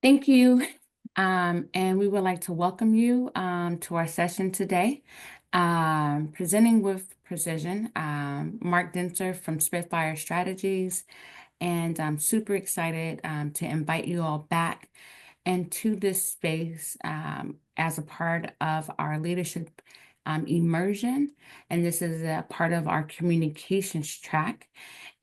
Thank you. And we would like to welcome you to our session today. Presenting with precision, Mark Densor from Spitfire Strategies. And I'm super excited to invite you all back into this space as a part of our leadership immersion. And this is a part of our communications track.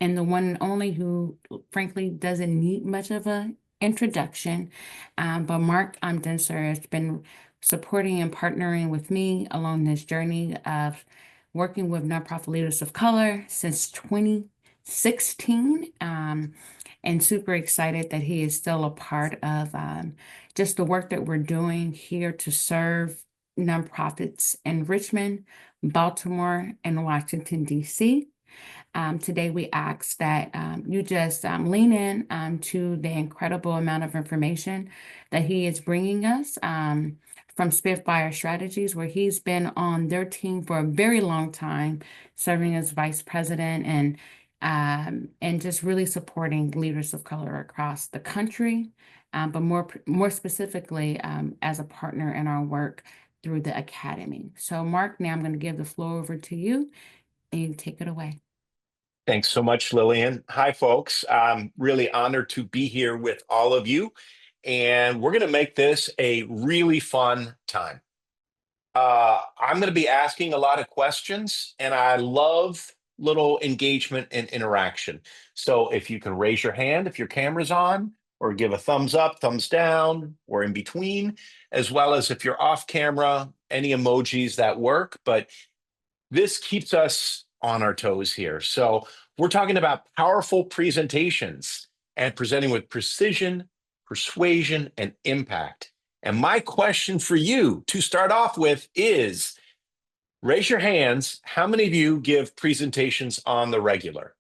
And the one and only who, frankly, doesn't need much of a introduction. But Mark Densor has been supporting and partnering with me along this journey of working with nonprofit leaders of color since 2016. And super excited that he is still a part of just the work that we're doing here to serve nonprofits in Richmond, Baltimore, and Washington, D.C. Today, we ask that you just lean in to the incredible amount of information that he is bringing us from Spitfire Strategies, where he's been on their team for a very long time, serving as vice president and just really supporting leaders of color across the country, but more specifically as a partner in our work through the academy. So, Mark, now I'm going to give the floor over to you, and you take it away. Thanks so much, Lillian. Hi, folks. I'm really honored to be here with all of you, and we're going to make this a really fun time. I'm going to be asking a lot of questions, and I love little engagement and interaction. So if you can raise your hand if your camera's on, or give a thumbs up, thumbs down, or in between, as well as if you're off camera, any emojis that work. But this keeps us on our toes here. So we're talking about powerful presentations and presenting with precision, persuasion, and impact. And my question for you to start off with is, raise your hands. How many of you give presentations on the regular?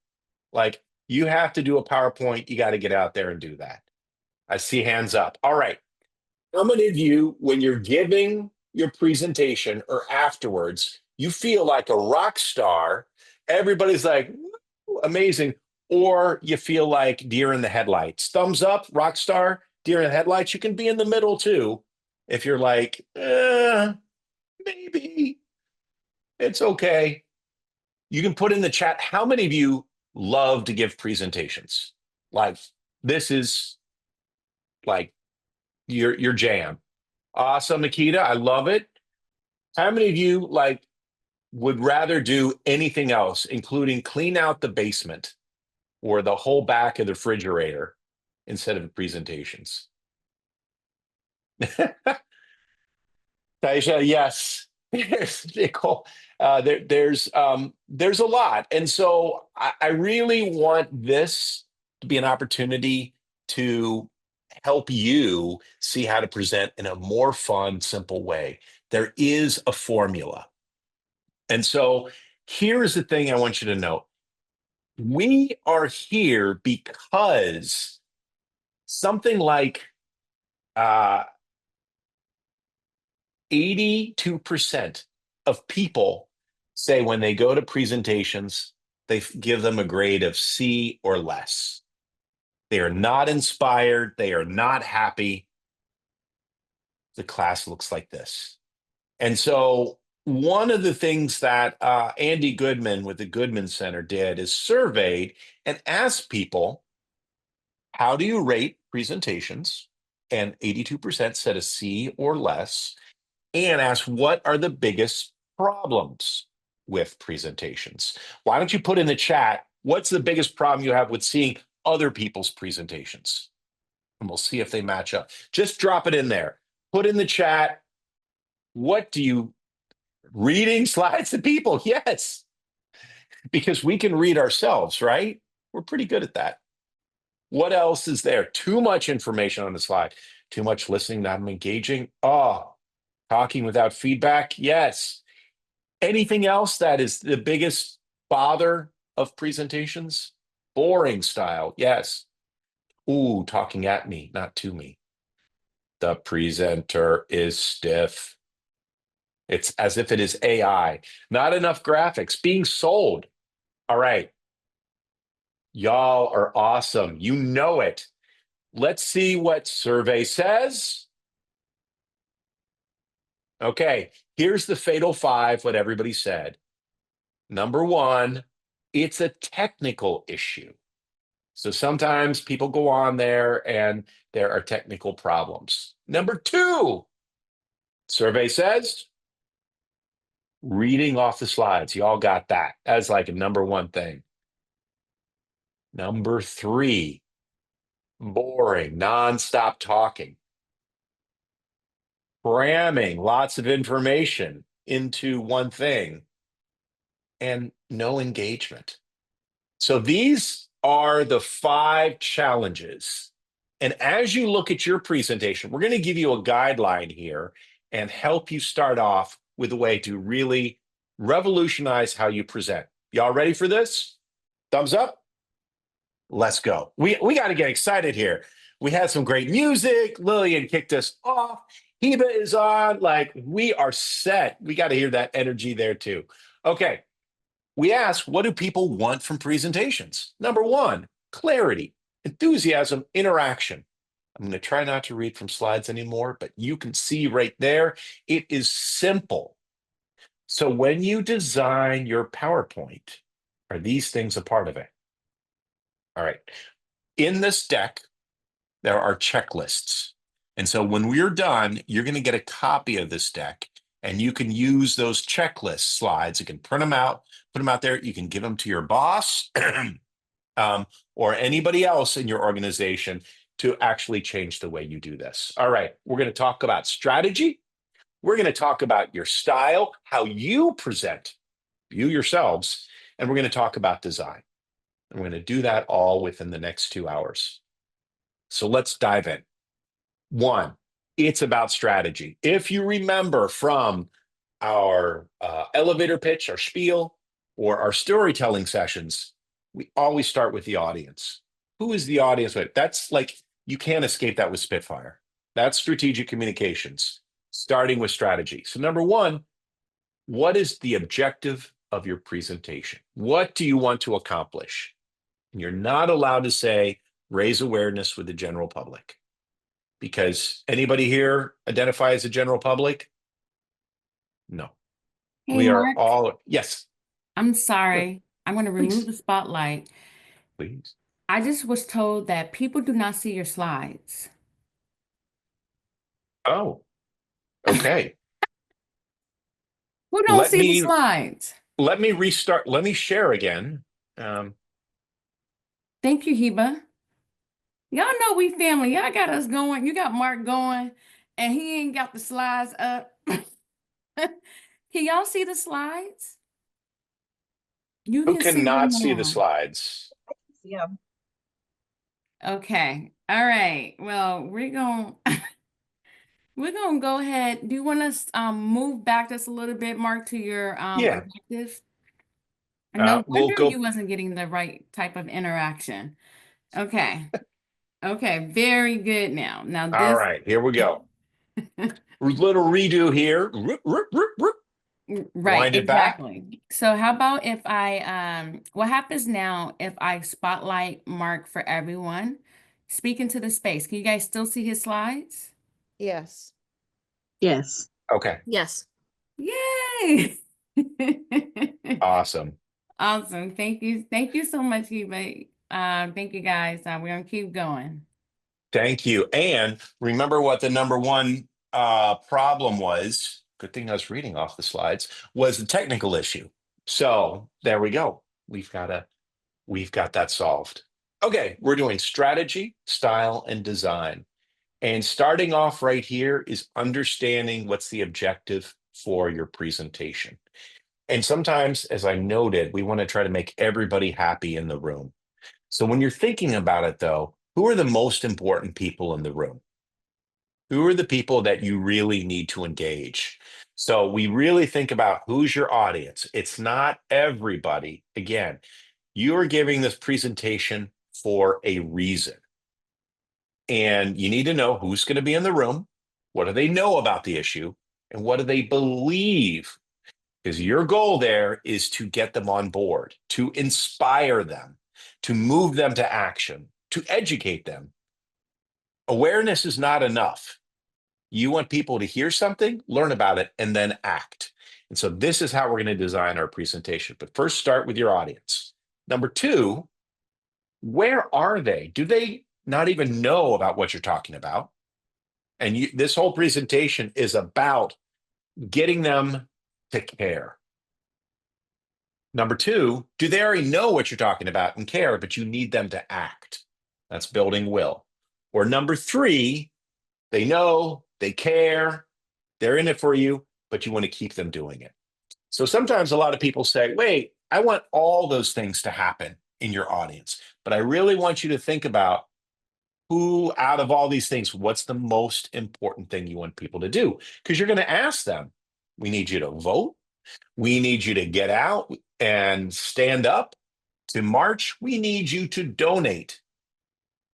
Like, you have to do a PowerPoint, you got to get out there and do that. I see hands up. All right. How many of you, when you're giving your presentation or afterwards, you feel like a rock star? Everybody's like, "Woo, amazing." Or you feel like deer in the headlights? Thumbs up, rock star, deer in the headlights. You can be in the middle too. If you're like, maybe it's okay. You can put in the chat, how many of you love to give presentations? Like, this is like your jam. Awesome, Nikita. I love it. How many of you like would rather do anything else, including clean out the basement or the whole back of the refrigerator instead of presentations? Taisha, yes. There's Nicole. There's a lot. And so I really want this to be an opportunity to help you see how to present in a more fun, simple way. There is a formula. And so here's the thing I want you to know. We are here because something like 82% of people say when they go to presentations, they give them a grade of C or less. They are not inspired. They are not happy. The class looks like this. And so one of the things that Andy Goodman with the Goodman Center did is surveyed and asked people, how do you rate presentations? And 82% said a C or less, and asked, what are the biggest problems with presentations? Why don't you put in the chat, what's the biggest problem you have with seeing other people's presentations? And we'll see if they match up. Just drop it in there. Put in the chat, what do you, reading slides to people? Yes, because we can read ourselves, right? We're pretty good at that. What else is there? Too much information on the slide. Too much listening, not engaging. Oh, talking without feedback. Yes. Anything else that is the biggest bother of presentations? Boring style. Yes. Ooh, talking at me, not to me. The presenter is stiff. It's as if it is AI. Not enough graphics. Being sold. All right. Y'all are awesome. You know it. Let's see what survey says. Okay, here's the fatal five, what everybody said. Number one, it's a technical issue. So sometimes people go on there and there are technical problems. Number two, survey says reading off the slides. You all got that. That's like a number one thing. Number three, boring, nonstop talking, cramming lots of information into one thing, and no engagement. So these are the five challenges. And as you look at your presentation, we're going to give you a guideline here and help you start off with a way to really revolutionize how you present. Y'all ready for this? Thumbs up. Let's go. We got to get excited here. We had some great music. Lillian kicked us off. Heba is on. Like, we are set. We got to hear that energy there too. Okay. We asked, what do people want from presentations? Number one, clarity, enthusiasm, interaction. I'm going to try not to read from slides anymore, but you can see right there, it is simple. So when you design your PowerPoint, are these things a part of it? All right. In this deck, there are checklists. And so when we're done, you're going to get a copy of this deck, and you can use those checklist slides. You can print them out, put them out there. You can give them to your boss or anybody else in your organization to actually change the way you do this. All right, we're going to talk about strategy. We're going to talk about your style, how you present, you yourselves, and we're going to talk about design. And we're going to do that all within the next 2 hours. So let's dive in. One, it's about strategy. If you remember from our elevator pitch, our spiel, or our storytelling sessions, we always start with the audience. Who is the audience? That's like, you can't escape that with Spitfire. That's strategic communications, starting with strategy. So number one, what is the objective of your presentation? What do you want to accomplish? And you're not allowed to say, raise awareness with the general public. Because anybody here identify as a general public? No. Hey, We are Mark, all, yes, I'm sure, sorry. I'm going to remove please, the spotlight. please. I just was told that people do not see your slides. Oh, okay. Who don't Let see the me slides? let me restart. Let me share again. Um, Thank you, Heba. Y'all know we family. Y'all got us going. You got Mark going, and he ain't got the slides up. Can y'all see the slides? You who can see them cannot see the now. slides? Yeah. Okay. All right. Well, we're gonna go ahead. Do you want us move back just a little bit, Mark, to your Yeah. objectives? No We'll wonder you go. wasn't getting the right type of interaction. Okay. Okay. Very good now. Now All this right, here we go. Little redo here. Roop, roop, roop, roop. right, Wind it back. exactly. So how about if I what happens now if I spotlight Mark for everyone? Speak into the space. Can you guys still see his slides? Yes. Yes. Okay, Yes. Yay! awesome. Awesome. Thank you. Thank you so much, Eva. Thank you guys. We're gonna keep going. Thank you. And remember what the number one problem was. Good thing I was reading off the slides, was the technical issue. So there we go. We've got that solved. Okay, we're doing strategy, style, and design. And starting off right here is understanding what's the objective for your presentation. And sometimes, as I noted, we want to try to make everybody happy in the room. So when you're thinking about it, though, who are the most important people in the room? Who are the people that you really need to engage? So we really think about who's your audience. It's not everybody. Again, you are giving this presentation for a reason. And you need to know who's going to be in the room, what do they know about the issue, and what do they believe? Because your goal there is to get them on board, to inspire them, to move them to action, to educate them. Awareness is not enough. You want people to hear something, learn about it, and then act. And so this is how we're going to design our presentation. But first, start with your audience. Number two, where are they? Do they not even know about what you're talking about? And this whole presentation is about getting them to care. Number two, do they already know what you're talking about and care, but you need them to act? That's building will. Or number three, they know, they care, they're in it for you, but you want to keep them doing it. So sometimes a lot of people say, wait, I want all those things to happen in your audience, but I really want you to think about who out of all these things, what's the most important thing you want people to do? Because you're going to ask them, we need you to vote. We need you to get out and stand up to march. We need you to donate.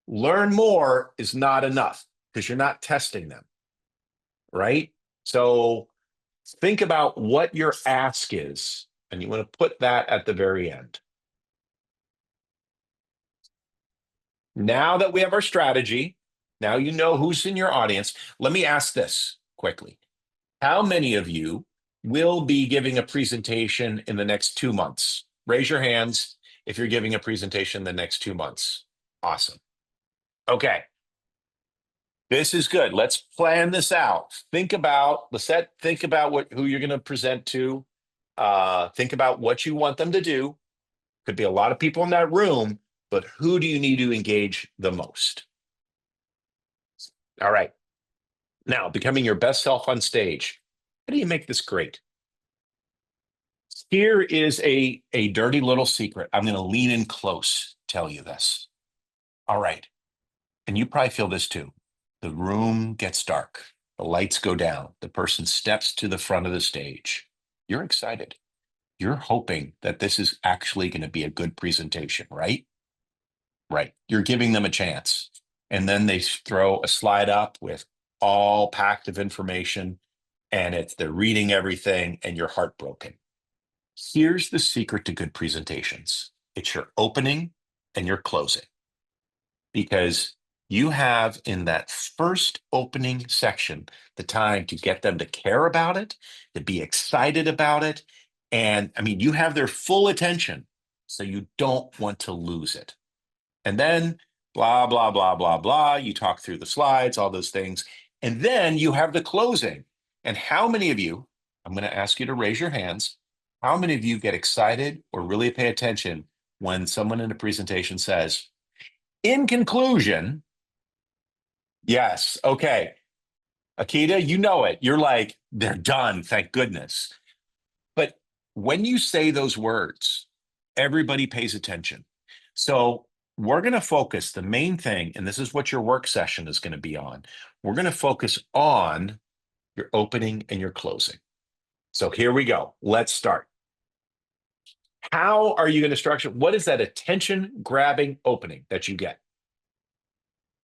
Learn more is not enough because you're not testing them, right? So think about what your ask is, and you want to put that at the very end. Now that we have our strategy, now you know who's in your audience. Let me ask this quickly. How many of you will be giving a presentation in the next 2 months? Raise your hands if you're giving a presentation in the next 2 months. Awesome. Okay. This is good. Let's plan this out. Think about who you're going to present to. Think about what you want them to do. Could be a lot of people in that room, but who do you need to engage the most? All right. Now, becoming your best self on stage. How do you make this great? Here is a dirty little secret. I'm going to lean in close, tell you this. All right. And you probably feel this too. The room gets dark. The lights go down. The person steps to the front of the stage. You're excited. You're hoping that this is actually going to be a good presentation, right? Right. You're giving them a chance. And then they throw a slide up with all packed of information, and they're reading everything, and you're heartbroken. Here's the secret to good presentations. It's your opening and your closing. Because you have in that first opening section the time to get them to care about it, to be excited about it. And I mean, you have their full attention, so you don't want to lose it. And then blah, blah, blah, blah, blah. You talk through the slides, all those things. And then you have the closing. And how many of you, I'm going to ask you to raise your hands, how many of you get excited or really pay attention when someone in a presentation says, in conclusion, yes, okay. Akita, you know it. You're like, they're done, thank goodness. But when you say those words, everybody pays attention. So we're going to focus the main thing, and this is what your work session is going to be on. We're going to focus on your opening and your closing. So here we go. Let's start. How are you going to structure? What is that attention grabbing opening that you get?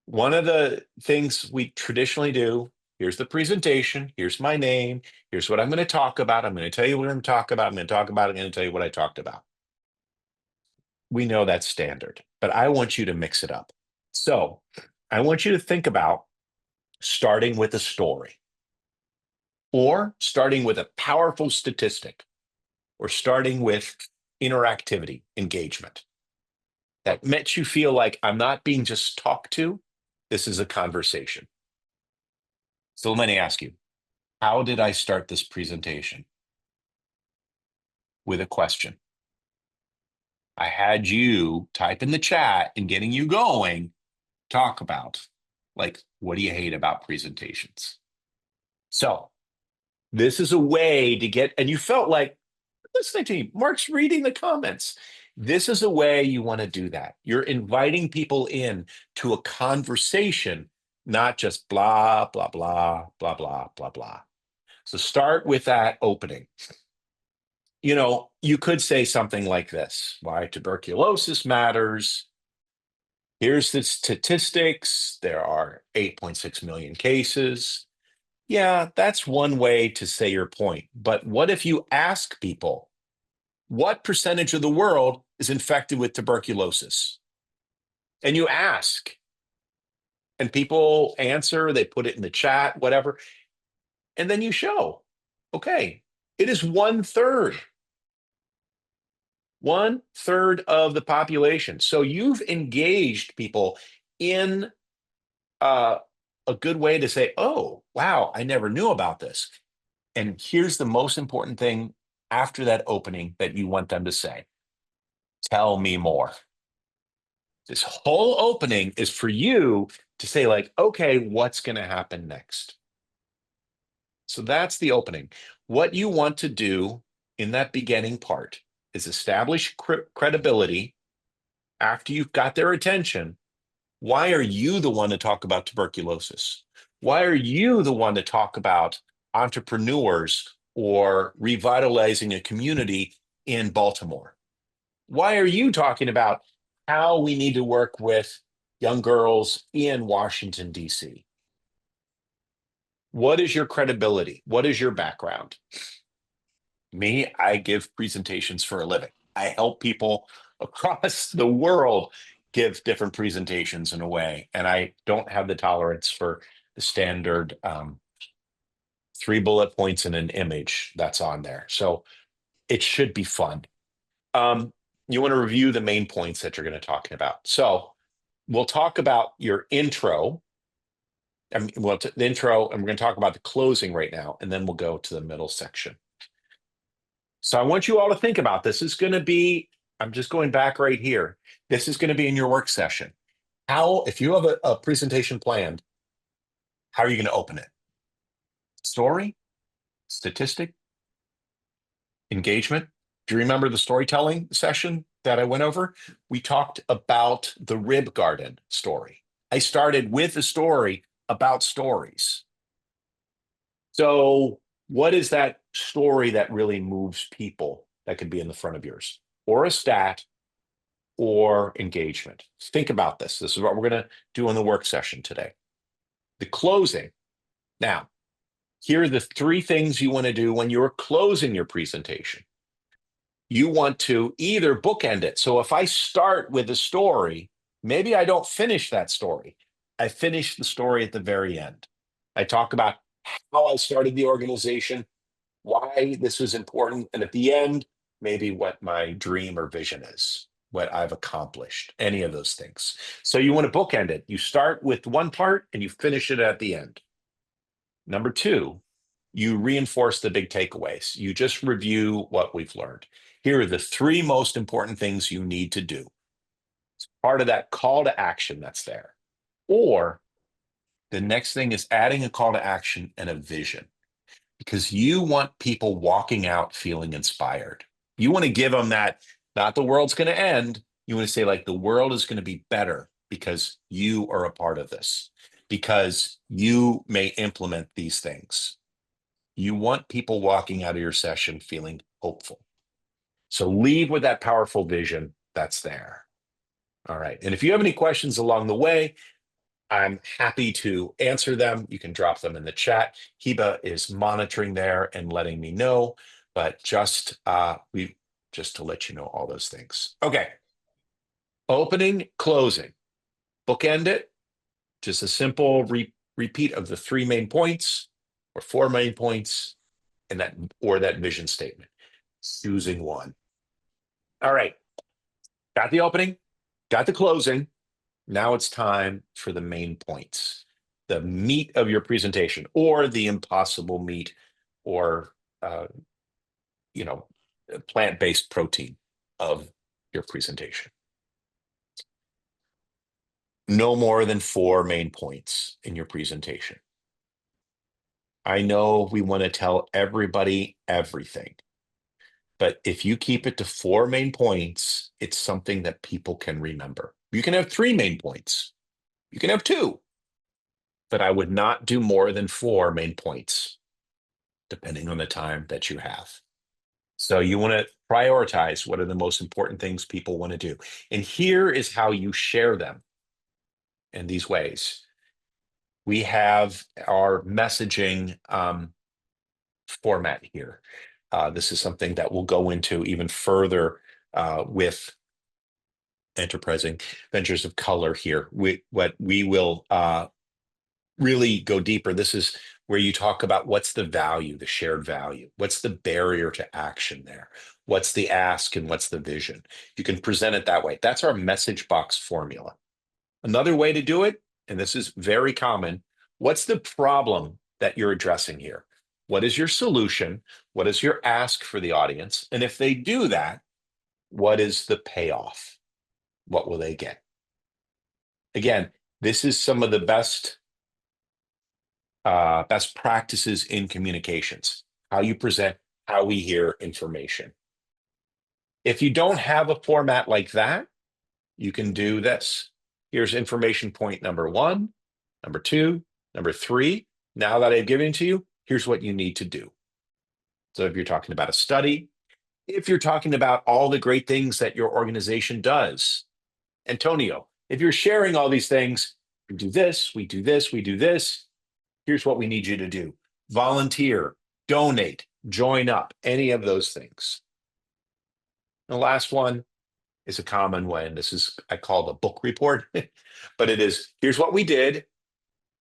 One of the things we traditionally do, here's the presentation, here's my name, here's what I'm going to talk about. I'm going to tell you what I'm going to talk about. I'm going to talk about it. I'm going to tell you what I talked about. We know that's standard, but I want you to mix it up. So I want you to think about starting with a story, or starting with a powerful statistic, or starting with interactivity, engagement. That makes you feel like I'm not being just talked to, this is a conversation. So let me ask you, how did I start this presentation? With a question. I had you type in the chat and getting you going, talk about, like, what do you hate about presentations? So this is a way to get, and you felt like, listening to me, Mark's reading the comments. This is a way you want to do that. You're inviting people in to a conversation, not just blah, blah, blah, blah, blah, blah, blah. So start with that opening. You know, you could say something like this: why tuberculosis matters. Here's the statistics. There are 8.6 million cases. Yeah, that's one way to say your point. But what if you ask people, what percentage of the world is infected with tuberculosis? And you ask, and people answer, they put it in the chat, whatever. And then you show, okay, it is 1/3. 1/3 of the population. So you've engaged people in a good way to say, oh, wow, I never knew about this. And here's the most important thing after that opening that you want them to say: tell me more. This whole opening is for you to say, like, okay, what's going to happen next? So that's the opening. What you want to do in that beginning part is establish credibility after you've got their attention. Why are you the one to talk about tuberculosis? Why are you the one to talk about entrepreneurs or revitalizing a community in Baltimore? Why are you talking about how we need to work with young girls in Washington, D.C.? What is your credibility? What is your background? Me, I give presentations for a living. I help people across the world give different presentations in a way, and I don't have the tolerance for the standard 3 bullet points and an image that's on there. So it should be fun. You want to review the main points that you're going to talk about. So we'll talk about your intro. The intro, and we're going to talk about the closing right now, and then we'll go to the middle section. So I want you all to think about this. Is going to be, I'm just going back right here. This is going to be in your work session. How, if you have a presentation planned, how are you going to open it? Story, statistic, engagement. Do you remember the storytelling session that I went over? We talked about the rib garden story. I started with a story about stories. So what is that story that really moves people that could be in the front of yours? Or a stat, or engagement. Think about this. This is what we're going to do in the work session today. The closing. Now, here are the 3 things you want to do when you're closing your presentation. You want to either bookend it. So if I start with a story, maybe I don't finish that story. I finish the story at the very end. I talk about how I started the organization, why this was important, and at the end, maybe what my dream or vision is, what I've accomplished, any of those things. So you want to bookend it. You start with one part and you finish it at the end. Number 2, you reinforce the big takeaways. You just review what we've learned. Here are the 3 most important things you need to do. It's part of that call to action that's there. Or the next thing is adding a call to action and a vision, because you want people walking out feeling inspired. You want to give them that, not the world's going to end. You want to say, like, the world is going to be better because you are a part of this, because you may implement these things. You want people walking out of your session feeling hopeful. So leave with that powerful vision that's there. All right. And if you have any questions along the way, I'm happy to answer them. You can drop them in the chat. Hiba is monitoring there and letting me know, but just to let you know all those things. Okay. Opening, closing, bookend it. Just a simple repeat of the 3 main points or 4 main points, and that vision statement. Choosing one. All right. Got the opening, got the closing. Now it's time for the main points, the meat of your presentation, or the impossible meat, or plant-based protein of your presentation. No more than 4 main points in your presentation. I know we want to tell everybody everything, but if you keep it to 4 main points, it's something that people can remember. You can have 3 main points. You can have 2, but I would not do more than 4 main points, depending on the time that you have. So you want to prioritize what are the most important things people want to do. And here is how you share them in these ways. We have our messaging format here. This is something that we'll go into even further with enterprising ventures of color here. What we will really go deeper. This is where you talk about what's the value, the shared value. What's the barrier to action there? What's the ask and what's the vision? You can present it that way. That's our message box formula. Another way to do it, and this is very common, what's the problem that you're addressing here? What is your solution? What is your ask for the audience? And if they do that, what is the payoff? What will they get? Again, this is some of the best practices in communications, how you present, how we hear information. If you don't have a format like that, you can do this. Here's information point number 1, number 2, number 3. Now that I've given to you, here's what you need to do. So if you're talking about a study, if you're talking about all the great things that your organization does, Antonio, if you're sharing all these things, we do this, we do this, we do this. Here's what we need you to do. Volunteer, donate, join up, any of those things. The last one is a common one. This is, I call the book report, but it is, here's what we did,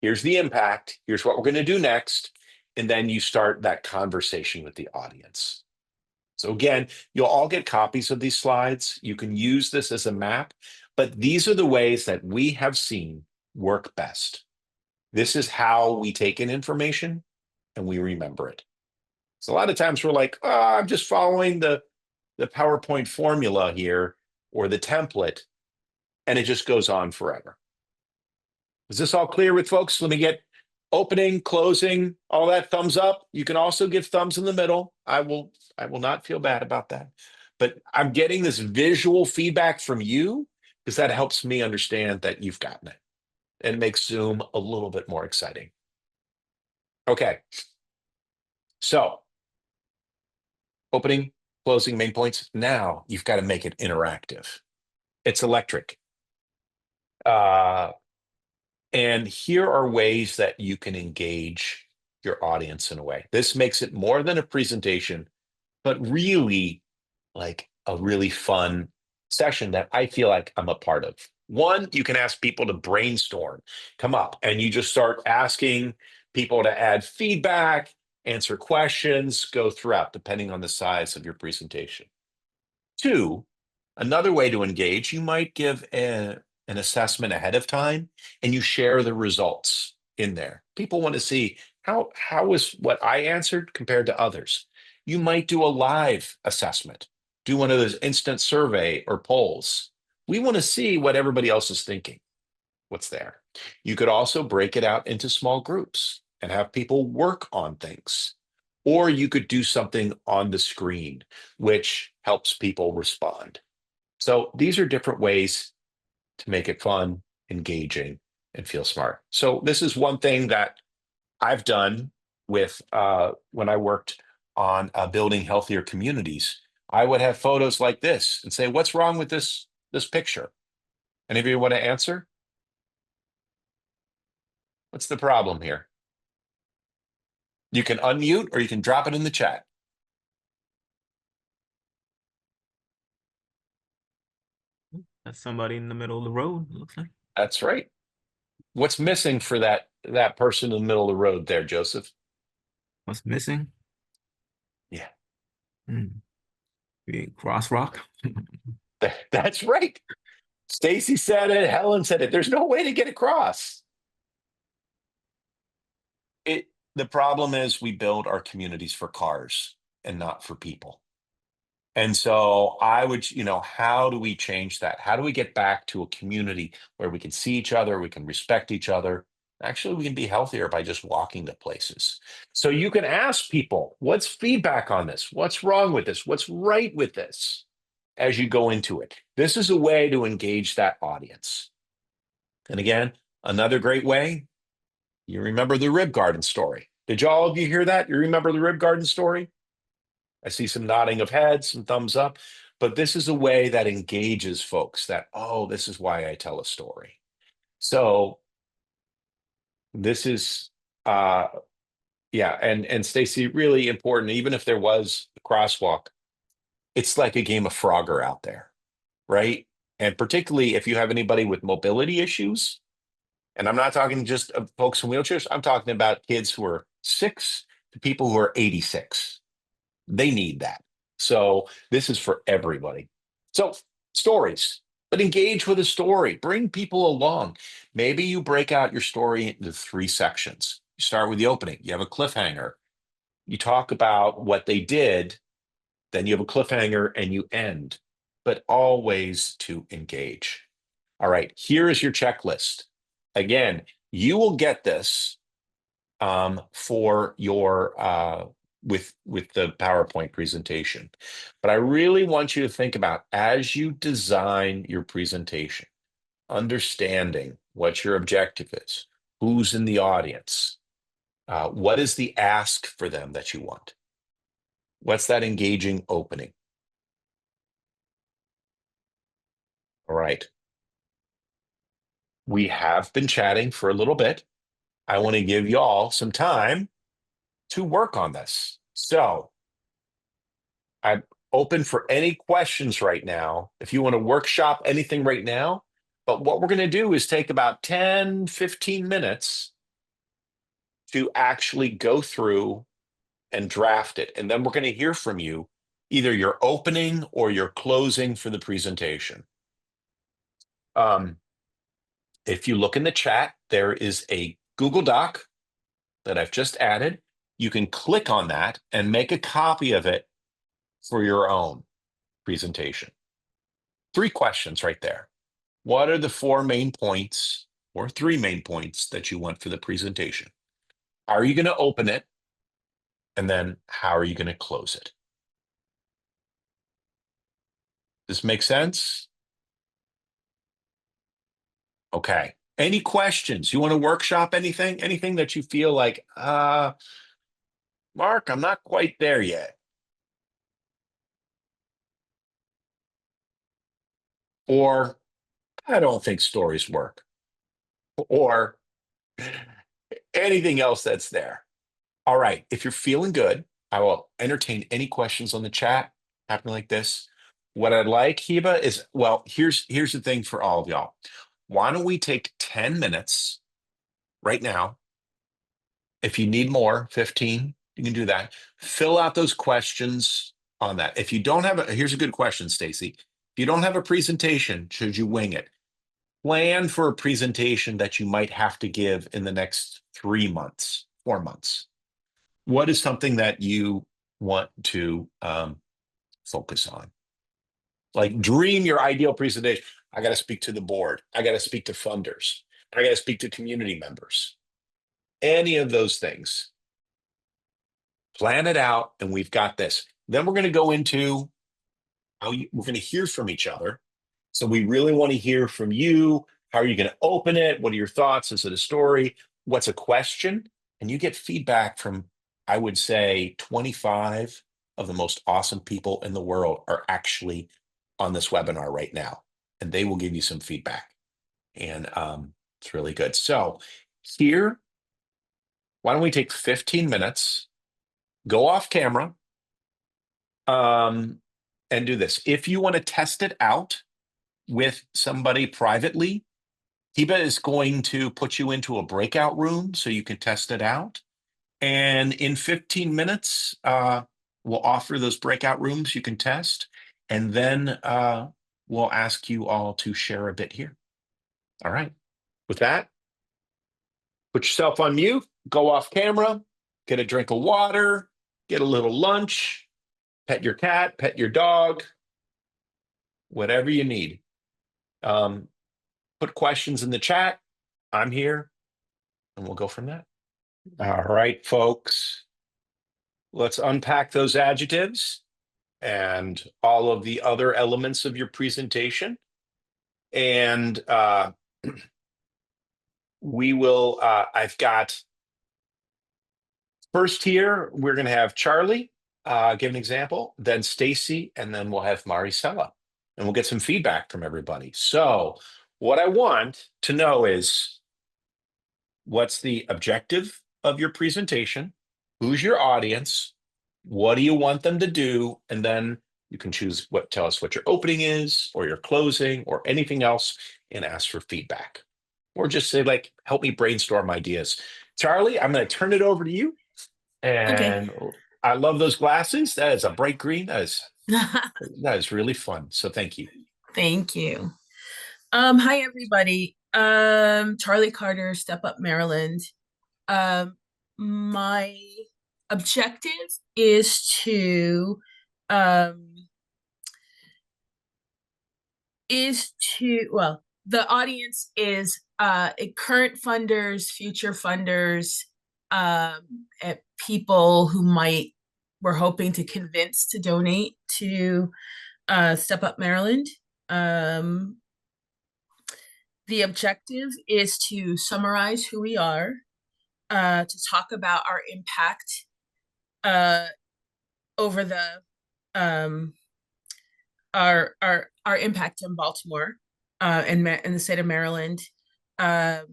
here's the impact, here's what we're going to do next, and then you start that conversation with the audience. So again, you'll all get copies of these slides. You can use this as a map, but these are the ways that we have seen work best. This is how we take in information and we remember it. So a lot of times we're like, oh, I'm just following the PowerPoint formula here or the template, and it just goes on forever. Is this all clear with folks? Let me get opening, closing, all that thumbs up. You can also give thumbs in the middle. I will not feel bad about that. But I'm getting this visual feedback from you because that helps me understand that you've gotten it. And it makes Zoom a little bit more exciting. Okay. So opening, closing, main points. Now you've got to make it interactive. It's electric. And here are ways that you can engage your audience in a way. This makes it more than a presentation, but really like a really fun session that I feel like I'm a part of. One, you can ask people to brainstorm, come up, and you just start asking people to add feedback, answer questions, go throughout, depending on the size of your presentation. 2, another way to engage, you might give an assessment ahead of time and you share the results in there. People want to see how was what I answered compared to others. You might do a live assessment, do one of those instant survey or polls. We want to see what everybody else is thinking, what's there. You could also break it out into small groups and have people work on things. Or you could do something on the screen, which helps people respond. So these are different ways to make it fun, engaging, and feel smart. So this is one thing that I've done with when I worked on building healthier communities. I would have photos like this and say, what's wrong with this picture? Any of you want to answer? What's the problem here? You can unmute or you can drop it in the chat. That's somebody in the middle of the road, it looks like. That's right. What's missing for that person in the middle of the road there, Joseph? What's missing? Yeah. Crosswalk. That's right. Stacy said it, Helen said it. There's no way to get across. The problem is we build our communities for cars and not for people. And so I would, how do we change that? How do we get back to a community where we can see each other, we can respect each other? Actually, we can be healthier by just walking to places. So you can ask people, what's feedback on this? What's wrong with this? What's right with this? As you go into it. This is a way to engage that audience. And again, another great way, you remember the rib garden story. Did all of you hear that? You remember the rib garden story? I see some nodding of heads, some thumbs up, but this is a way that engages folks that, oh, this is why I tell a story. So this is, and Stacy, really important, even if there was a crosswalk, it's like a game of Frogger out there, right? And particularly if you have anybody with mobility issues, and I'm not talking just of folks in wheelchairs, I'm talking about kids who are 6 to people who are 86. They need that. So this is for everybody. So stories, but engage with a story. Bring people along. Maybe you break out your story into 3 sections. You start with the opening. You have a cliffhanger. You talk about what they did. Then you have a cliffhanger and you end, but always to engage. All right, here is your checklist. Again, you will get this for your with the PowerPoint presentation. But I really want you to think about, as you design your presentation, understanding what your objective is, who's in the audience, what is the ask for them that you want? What's that engaging opening? All right. We have been chatting for a little bit. I want to give y'all some time to work on this. So I'm open for any questions right now. If you want to workshop anything right now, but what we're going to do is take about 10, 15 minutes to actually go through and draft it. And then we're going to hear from you, either your opening or your closing for the presentation. If you look in the chat, there is a Google Doc that I've just added. You can click on that and make a copy of it for your own presentation. 3 questions right there. What are the 4 main points or 3 main points that you want for the presentation? How are you going to open it? And then how are you going to close it? Does this make sense? Okay. Any questions? You want to workshop anything? Anything that you feel like, Mark, I'm not quite there yet. Or I don't think stories work. Or anything else that's there. All right. If you're feeling good, I will entertain any questions on the chat happening like this. What I'd like, Heba, is, well, here's the thing for all of y'all. Why don't we take 10 minutes right now? If you need more, 15, you can do that. Fill out those questions on that. If you don't have here's a good question, Stacy. If you don't have a presentation, should you wing it? Plan for a presentation that you might have to give in the next 3 months, 4 months. What is something that you want to focus on? Like, dream your ideal presentation. I got to speak to the board. I got to speak to funders. I got to speak to community members. Any of those things. Plan it out, and we've got this. Then we're going to go into how we're going to hear from each other. So we really want to hear from you. How are you going to open it? What are your thoughts? Is it a story? What's a question? And you get feedback from, I would say, 25 of the most awesome people in the world are actually on this webinar right now, and they will give you some feedback. And it's really good. So here, why don't we take 15 minutes, go off camera, and do this. If you want to test it out with somebody privately, Heba is going to put you into a breakout room so you can test it out. And in 15 minutes, we'll offer those breakout rooms you can test. And then we'll ask you all to share a bit here. All right. With that, put yourself on mute, go off camera, get a drink of water, get a little lunch, pet your cat, pet your dog, whatever you need. Put questions in the chat. I'm here, and we'll go from that. All right, folks. Let's unpack those adjectives and all of the other elements of your presentation. And we will, I've got first here, we're going to have Charlie give an example, then Stacy, and then we'll have Maricela, and we'll get some feedback from everybody. So what I want to know is, what's the objective of your presentation? Who's your audience? What do you want them to do? And then You can choose tell us what your opening is or your closing or anything else and ask for feedback. Or just say like, help me brainstorm ideas. Charlie, I'm going to turn it over to you. Okay. And I love those glasses. That is a bright green. That is really fun. So thank you. Thank you. Hi everybody. Charlie Carter, Step Up Maryland. My objective is to well, the audience is current funders, future funders, people who we're hoping to convince to donate to Step Up Maryland. The objective is to summarize who we are, to talk about our impact over the our impact in Baltimore in the state of Maryland, to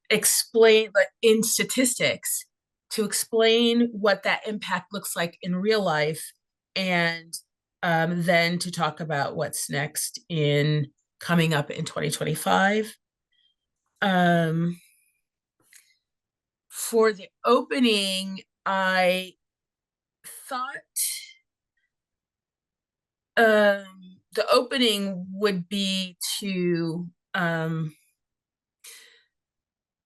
explain, but in statistics, to explain what that impact looks like in real life, and then to talk about what's next coming up in 2025. For the opening, I thought the opening would be to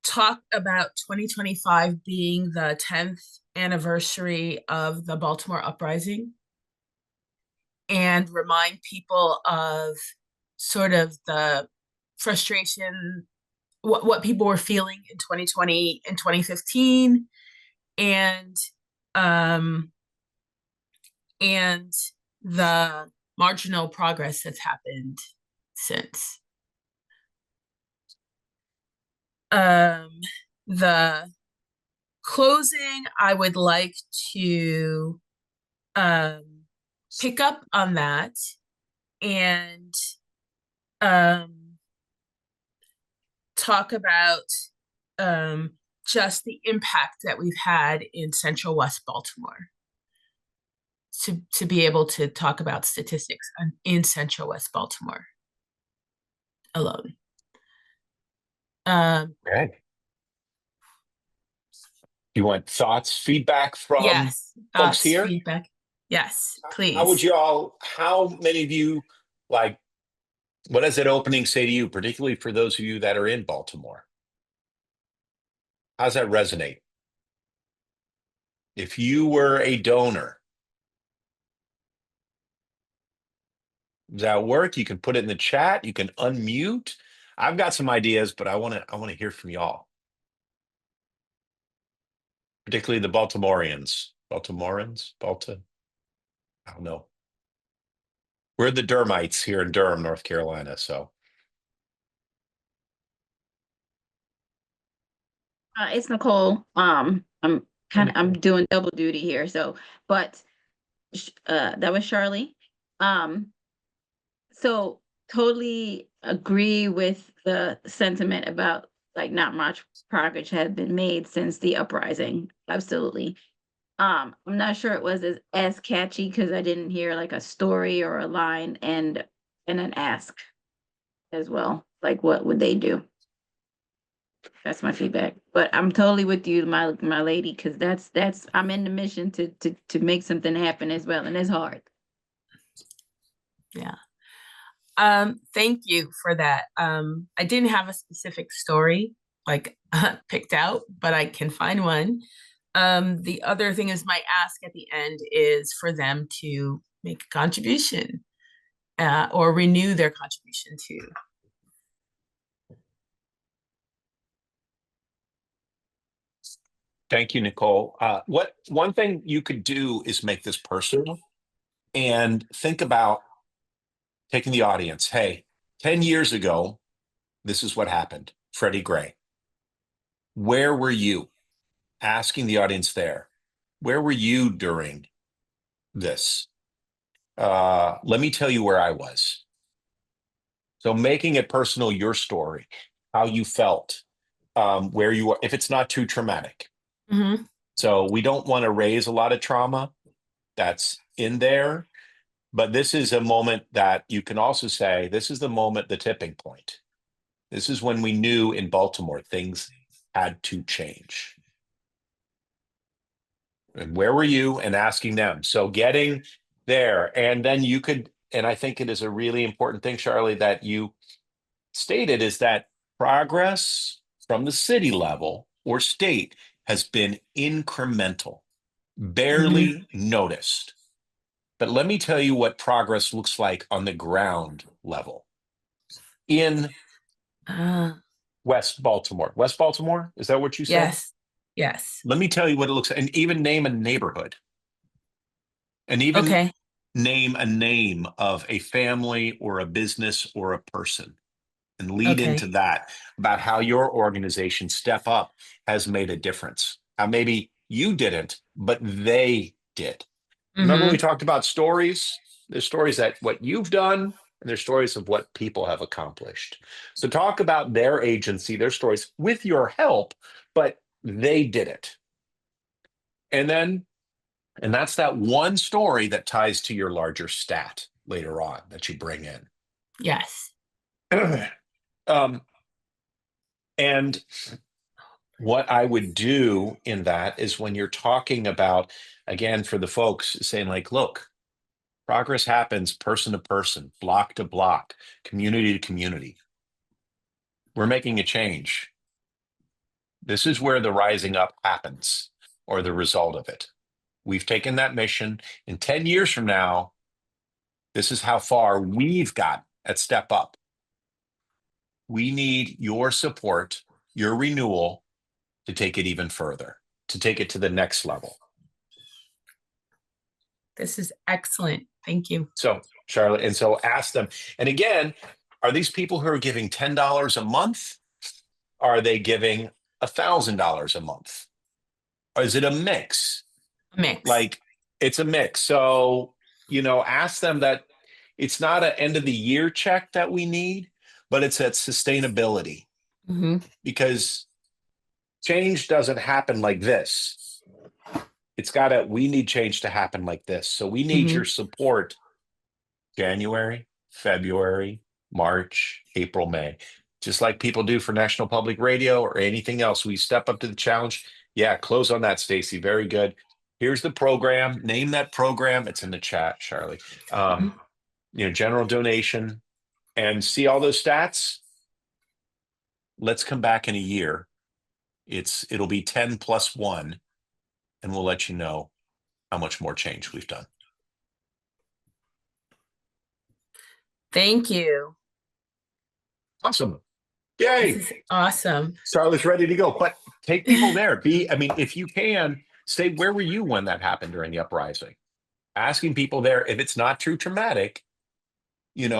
talk about 2025 being the 10th anniversary of the Baltimore uprising, and remind people of sort of the frustration, what people were feeling in 2020 and 2015, and the marginal progress that's happened since. The closing, I would like to pick up on that and talk about just the impact that we've had in Central West Baltimore, to be able to talk about statistics in Central West Baltimore alone. Okay. You want thoughts, feedback from yes, folks here? Feedback. Yes, please. How many of you, like, what does that opening say to you, particularly for those of you that are in Baltimore? How does that resonate? If you were a donor, does that work? You can put it in the chat. You can unmute. I've got some ideas, but I want to hear from y'all, particularly the Baltimoreans. I don't know. We're the Durmites here in Durham, North Carolina. So it's Nicole. I'm doing double duty here. So, but that was Charlie. So totally agree with the sentiment about like not much progress had been made since the uprising. Absolutely. I'm not sure it was as catchy because I didn't hear like a story or a line and an ask as well. Like, what would they do? That's my feedback. But I'm totally with you, my lady, because that's I'm in the mission to make something happen as well, and it's hard. Yeah. Thank you for that. I didn't have a specific story like picked out, but I can find one. The other thing is, my ask at the end is for them to make a contribution or renew their contribution to. thank you, Nicole. One thing you could do is make this personal and think about taking the audience. Hey, 10 years ago, this is what happened. Freddie Gray. Where were you? Asking the audience there. Where were you during this? Let me tell you where I was. So making it personal, your story, how you felt, where you are, if it's not too traumatic. Mm-hmm. So we don't want to raise a lot of trauma. that's in there. But this is a moment that you can also say, this is the moment, the tipping point. This is when we knew in Baltimore things had to change. And where were you? And asking them. So getting there. And then you could, and I think it is a really important thing, Charlie, that you stated, is that progress from the city level or state has been incremental, barely noticed. But let me tell you what progress looks like on the ground level in West Baltimore. West Baltimore, is that what you said? Yes. Yes. Let me tell you what it looks like, and even name a neighborhood, and even Okay. name a name of a family or a business or a person, and lead Okay. into that about how your organization Step Up has made a difference. How maybe you didn't, but they did. Remember we talked about stories? There's stories that what you've done, and there's stories of what people have accomplished. So talk about their agency, their stories with your help, but they did it. And that's that one story that ties to your larger stat later on that you bring in. Yes. And what I would do in that is when you're talking about, again, for the folks saying like, look, progress happens person to person, block to block, community to community. We're making a change. This is where the rising up happens, or the result of it. We've taken that mission. In 10 years from now, this is how far we've got at Step Up. We need your support, your renewal, to take it even further, to take it to the next level. This is excellent. Thank you. So, Charlotte, and so ask them. And again, are these people who are giving $10 a month? Are they giving $1,000 a month? Or is it a mix? Mix. Like, it's a mix. So, ask them that it's not an end of the year check that we need, but it's that sustainability. Because change doesn't happen like this. We need change to happen like this. So we need your support January, February, March, April, May. Just like people do for National Public Radio or anything else, we step up to the challenge. Yeah, close on that, Stacy. Very good. Here's the program. Name that program. It's in the chat, Charlie. General donation, and see all those stats. Let's come back in a year. It'll be 10 plus 1, and we'll let you know how much more change we've done. Thank you. Awesome. Yay. This is awesome. Charlotte's ready to go. But take people there. If you can, say, where were you when that happened during the uprising? Asking people there, if it's not too traumatic, and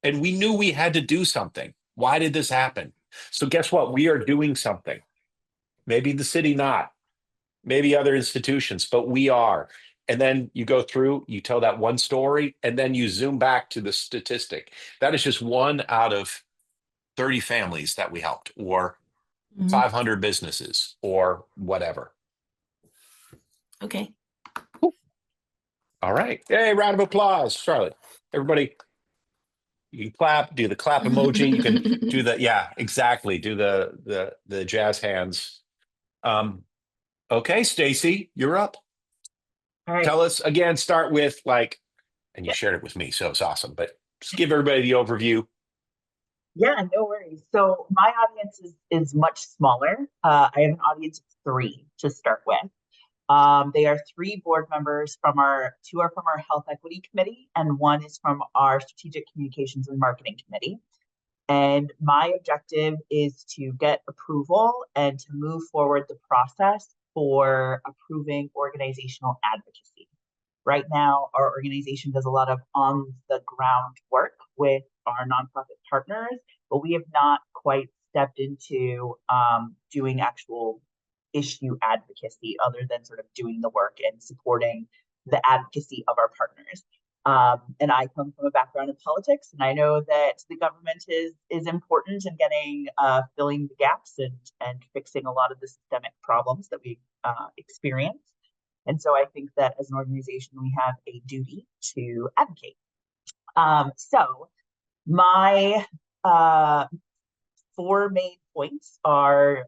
we knew we had to do something. Why did this happen? So guess what? We are doing something. Maybe the city not, maybe other institutions, but we are. And then you go through, you tell that one story, and then you zoom back to the statistic. That is just one out of 30 families that we helped, or 500 businesses, or whatever. Okay. All right. Hey, round of applause, Charlotte. Everybody, you can clap, do the clap emoji. You can do exactly. Do the jazz hands. Okay, Stacy, you're up. All right. Tell us again, start with and you shared it with me, so it's awesome, but just give everybody the overview. Yeah, no worries. So my audience is much smaller. I have an audience of 3 to start with. They are 3 board members 2 are from our Health Equity Committee, and 1 is from our Strategic Communications and Marketing Committee. And my objective is to get approval and to move forward the process for approving organizational advocacy. Right now, our organization does a lot of on-the-ground work with our nonprofit partners, but we have not quite stepped into doing actual issue advocacy other than sort of doing the work and supporting the advocacy of our partners. And I come from a background in politics, and I know that the government is important in getting filling the gaps and fixing a lot of the systemic problems that we experience. And so I think that as an organization, we have a duty to advocate. So my 4 main points are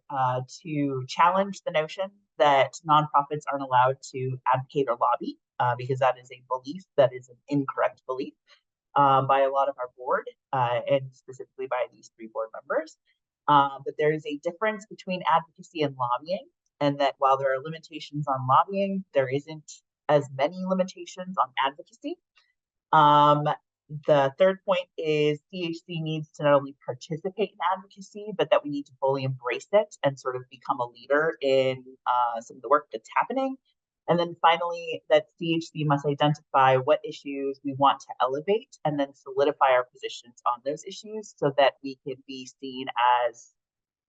to challenge the notion that nonprofits aren't allowed to advocate or lobby, because that is a belief that is an incorrect belief by a lot of our board, and specifically by these 3 board members. But there is a difference between advocacy and lobbying, and that while there are limitations on lobbying, there isn't as many limitations on advocacy. The third point is CHC needs to not only participate in advocacy, but that we need to fully embrace it and sort of become a leader in some of the work that's happening. And then finally, that CHC must identify what issues we want to elevate and then solidify our positions on those issues so that we can be seen as,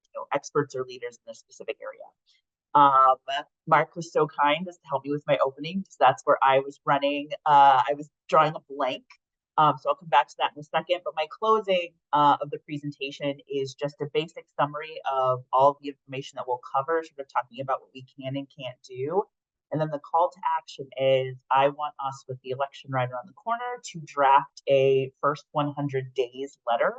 you know, experts or leaders in a specific area. Mark was so kind as to help me with my opening, because that's where I was running. I was drawing a blank. So I'll come back to that in a second. But my closing of the presentation is just a basic summary of all the information that we'll cover, sort of talking about what we can and can't do. And then the call to action is, I want us, with the election right around the corner, to draft a first 100 days letter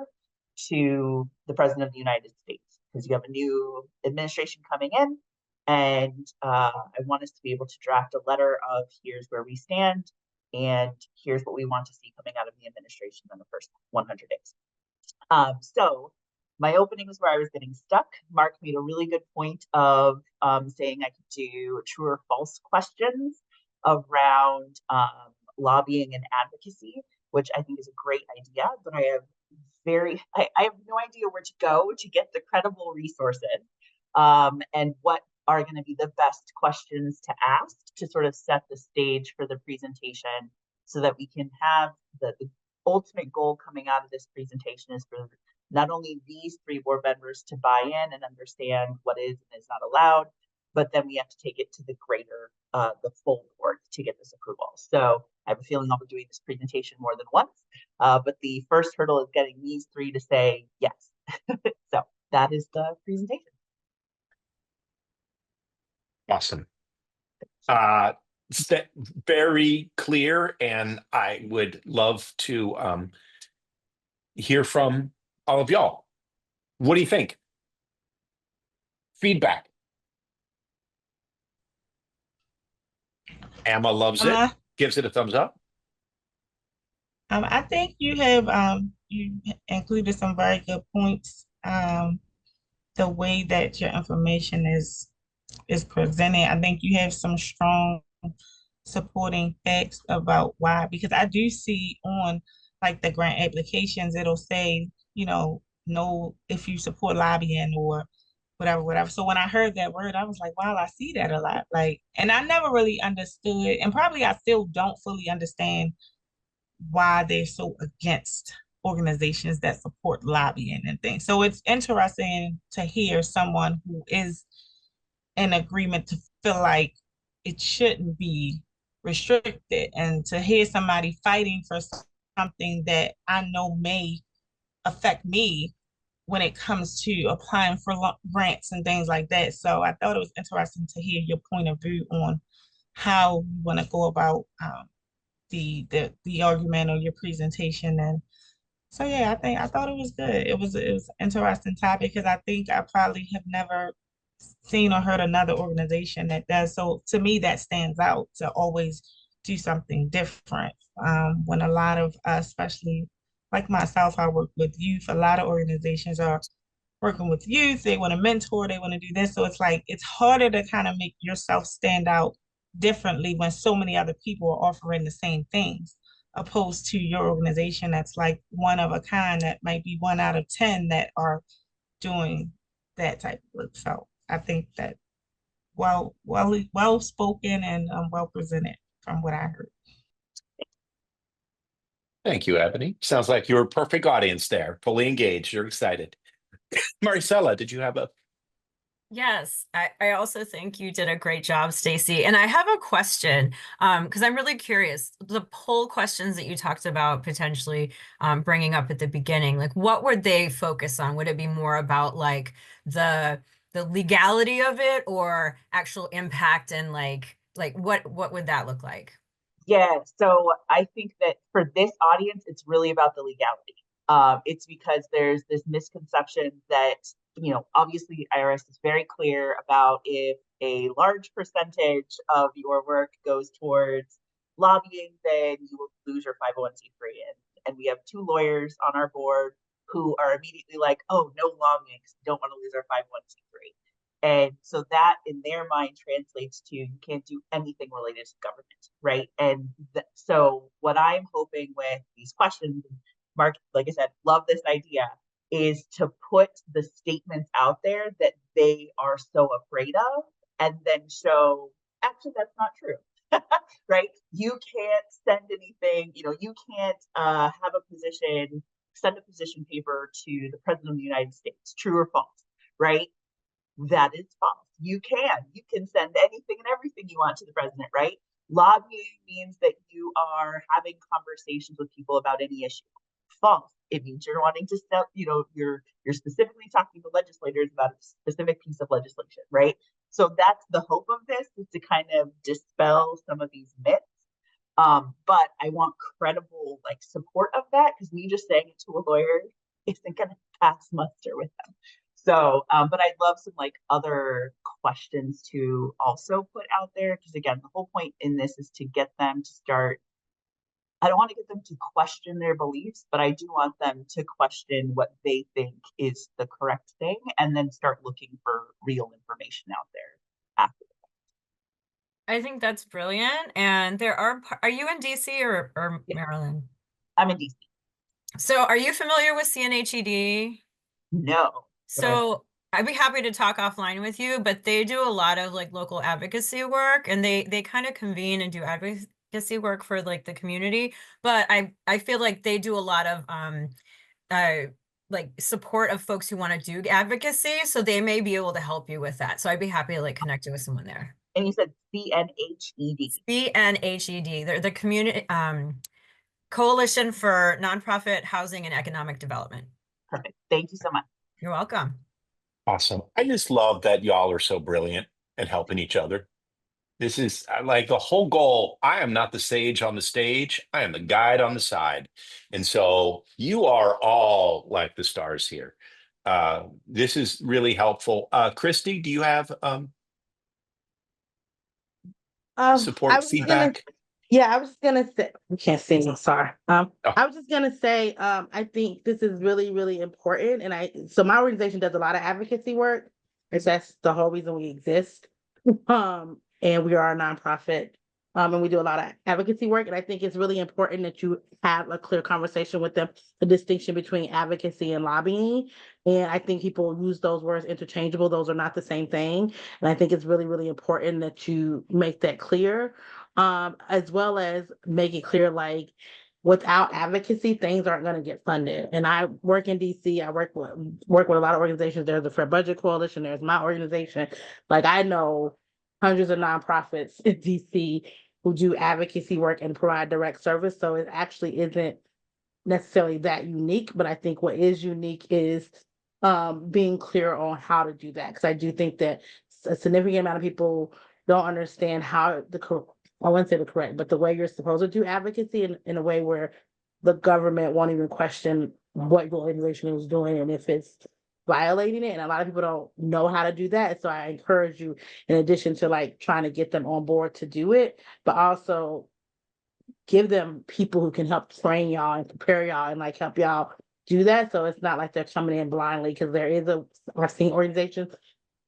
to the President of the United States, because you have a new administration coming in. And I want us to be able to draft a letter of, here's where we stand, and here's what we want to see coming out of the administration in the first 100 days. So my opening was where I was getting stuck. Mark made a really good point of saying I could do true or false questions around lobbying and advocacy, which I think is a great idea, but I have no idea where to go to get the credible resources, and what are going to be the best questions to ask to sort of set the stage for the presentation, so that we can have the ultimate goal coming out of this presentation is for not only these 3 board members to buy in and understand what is and is not allowed, but then we have to take it to the greater, the full board to get this approval. So I have a feeling I'll be doing this presentation more than once, but the first hurdle is getting these 3 to say yes. So that is the presentation. Awesome. Very clear, and I would love to hear from all of y'all. What do you think? Feedback. Emma loves it, gives it a thumbs up. I think you have you included some very good points. The way that your information is presented, I think you have some strong supporting facts about why, because I do see on like the grant applications, it'll say, you know, no, if you support lobbying or whatever. So when I heard that word, I was like, wow, I see that a lot. Like, and I never really understood, and probably I still don't fully understand why they're so against organizations that support lobbying and things. So it's interesting to hear someone who is in agreement to feel like it shouldn't be restricted, and to hear somebody fighting for something that I know may affect me when it comes to applying for grants and things like that. So I thought it was interesting to hear your point of view on how you want to go about the argument or your presentation. And so yeah, I thought it was good. It was an interesting topic, because I think I probably have never seen or heard another organization that does. So to me, that stands out, to always do something different. When a lot of, especially like myself, I work with youth. A lot of organizations are working with youth. They want to mentor, they want to do this. So it's like, it's harder to kind of make yourself stand out differently when so many other people are offering the same things, opposed to your organization that's like one of a kind, that might be 1 out of 10 that are doing that type of work. So I think that well spoken and well presented from what I heard. Thank you, Ebony. Sounds like you're a perfect audience there, fully engaged. You're excited. Maricela, did you have a? Yes, I also think you did a great job, Stacy. And I have a question, because I'm really curious. The poll questions that you talked about potentially bringing up at the beginning, like what would they focus on? Would it be more about like the legality of it, or actual impact and like like what would that look like? Yeah, so I think that for this audience, it's really about the legality. It's because there's this misconception that, obviously IRS is very clear about if a large percentage of your work goes towards lobbying, then you will lose your 501c3. And we have 2 lawyers on our board who are immediately like, oh, no lobbying, because we don't want to lose our 501c3. And so that in their mind translates to you can't do anything related to government, right? And so what I'm hoping with these questions, Mark, like I said, love this idea, is to put the statements out there that they are so afraid of, and then show, actually, that's not true. Right? You can't send anything, you can't send a position paper to the president of the United States, true or false, right? That is false. You can send anything and everything you want to the president, right? Lobbying means that you are having conversations with people about any issue. False. It means you're wanting to sell, you're specifically talking to legislators about a specific piece of legislation, right? So that's the hope of this, is to kind of dispel some of these myths. But I want credible support of that, because me just saying it to a lawyer isn't going to pass muster with them. So, but I'd love some other questions to also put out there, because again, the whole point in this is to get them to start. I don't want to get them to question their beliefs, but I do want them to question what they think is the correct thing, and then start looking for real information out there after. I think that's brilliant. And are you in DC or Yeah. Maryland? I'm in DC. So are you familiar with CNHED? No. So I'd be happy to talk offline with you, but they do a lot of local advocacy work, and they kind of convene and do advocacy work for the community. But I feel like they do a lot of support of folks who want to do advocacy, so they may be able to help you with that. So I'd be happy to connect you with someone there. And you said CNHED. CNHED. They're the community Coalition for Nonprofit Housing and Economic Development. Perfect. Thank you so much. You're welcome. Awesome. I just love that y'all are so brilliant and helping each other. This is the whole goal. I am not the sage on the stage. I am the guide on the side. And so you are all like the stars here. This is really helpful. Christy, do you have support feedback? I was just gonna say, I can't see, I'm sorry. I was just gonna say, I think this is really, really important. And so my organization does a lot of advocacy work. That's the whole reason we exist. And we are a nonprofit. And we do a lot of advocacy work. And I think it's really important that you have a clear conversation with them, the distinction between advocacy and lobbying. And I think people use those words interchangeable. Those are not the same thing. And I think it's really, really important that you make that clear, as well as make it clear, without advocacy, things aren't going to get funded. And I work in DC. I work with a lot of organizations. There's the Fair Budget Coalition. There's my organization. I know hundreds of nonprofits in DC who do advocacy work and provide direct service. So it actually isn't necessarily that unique, but I think what is unique is being clear on how to do that. Because I do think that a significant amount of people don't understand how I wouldn't say the correct, but the way you're supposed to do advocacy in a way where the government won't even question what your organization is doing and if it's violating it. And a lot of people don't know how to do that. So I encourage you, in addition to trying to get them on board to do it, but also give them people who can help train y'all and prepare y'all and help y'all do that. So it's not like they're coming in blindly, because I've seen organizations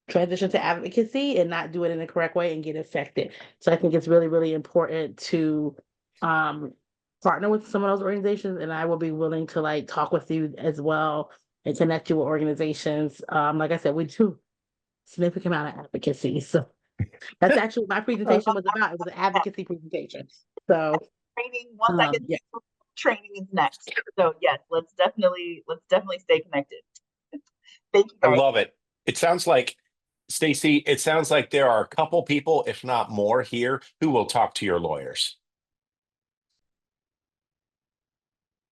transition to advocacy and not do it in the correct way and get affected. So I think it's really, really important to partner with some of those organizations. And I will be willing to talk with you as well and connect you with organizations. Like I said, we do a significant amount of advocacy. So that's actually what my presentation was about. It was an advocacy presentation. So training, once I get training is next. So yes, let's definitely stay connected. Thank you, guys. I love it. It sounds like, Stacey, there are a couple people, if not more, here who will talk to your lawyers.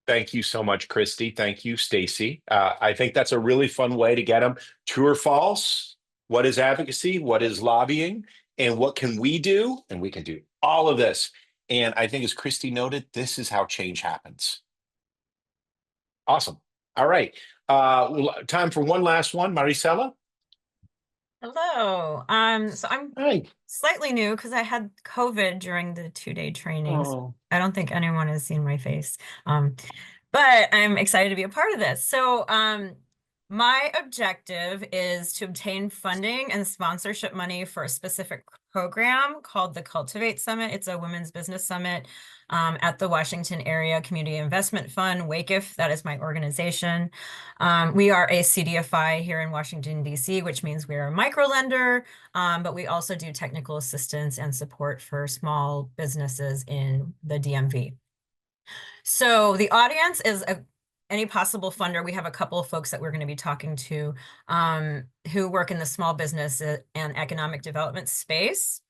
Thank you so much, Christy. Thank you, Stacey. I think that's a really fun way to get them. True or false? What is advocacy? What is lobbying? And what can we do? And we can do all of this. And I think, as Christy noted, this is how change happens. Awesome. All right. Time for one last one. Maricela? Hello. So I'm Hi. slightly new because I had COVID during the 2-day trainings. Oh. I don't think anyone has seen my face. But I'm excited to be a part of this. So my objective is to obtain funding and sponsorship money for a specific program called the Cultivate Summit. It's a women's business summit at the Washington Area Community Investment Fund, WACIF. That is my organization. We are a CDFI here in Washington, D.C., which means we're a microlender, but we also do technical assistance and support for small businesses in the DMV. So the audience is any possible funder. We have a couple of folks that we're going to be talking to who work in the small business and economic development space.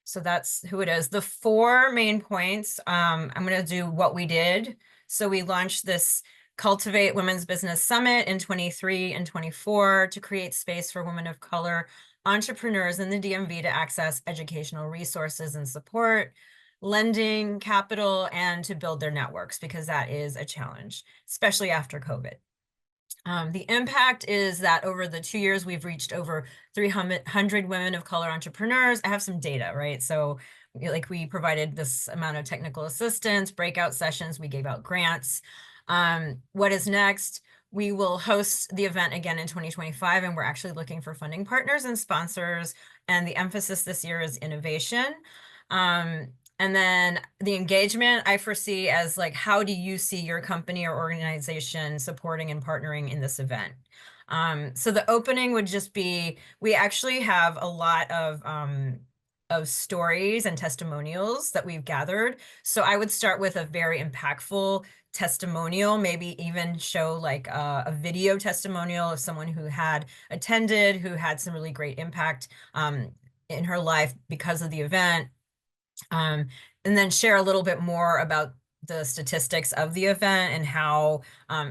So that's who it is. The 4 main points, I'm going to do what we did. So we launched this Cultivate Women's Business Summit in 23 and 24 to create space for women of color entrepreneurs in the DMV to access educational resources and support, lending, capital, and to build their networks, because that is a challenge, especially after COVID. The impact is that over the 2 years, we've reached over 300 women of color entrepreneurs. I have some data, right? So like we provided this amount of technical assistance, breakout sessions, we gave out grants. What is next? We will host the event again in 2025, and we're actually looking for funding partners and sponsors. And the emphasis this year is innovation. And then the engagement I foresee as like, how do you see your company or organization supporting and partnering in this event? So the opening would just be, we actually have a lot of stories and testimonials that we've gathered. So I would start with a very impactful testimonial, maybe even show like a video testimonial of someone who had attended, who had some really great impact in her life because of the event. And then share a little bit more about the statistics of the event and how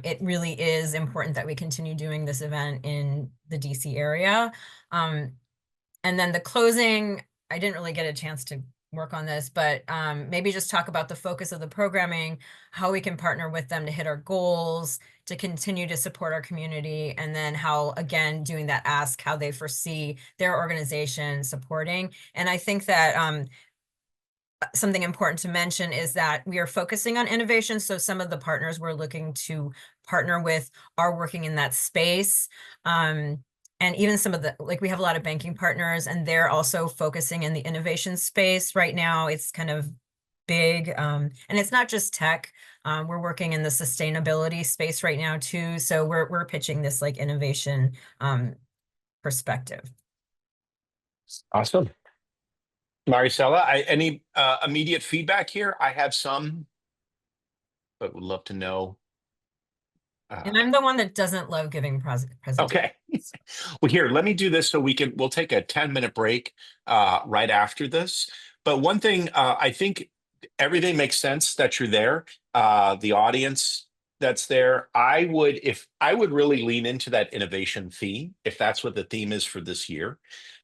it really is important that we continue doing this event in the DC area. And then the closing, I didn't really get a chance to work on this, but maybe just talk about the focus of the programming, how we can partner with them to hit our goals, to continue to support our community, and then how, again, doing that ask, how they foresee their organization supporting. And I think that something important to mention is that we are focusing on innovation. So some of the partners we're looking to partner with are working in that space. And even some of the, like we have a lot of banking partners and they're also focusing in the innovation space right now. It's kind of big. And it's not just tech. We're working in the sustainability space right now too. So we're pitching this like innovation perspective. Awesome. Maricela, any immediate feedback here? I have some, but would love to know. And I'm the one that doesn't love giving presentations. Okay. Well, here, let me do this so we'll take a 10-minute break right after this. But one thing, I think everything makes sense that you're there. The audience that's there, I would really lean into that innovation theme, if that's what the theme is for this year.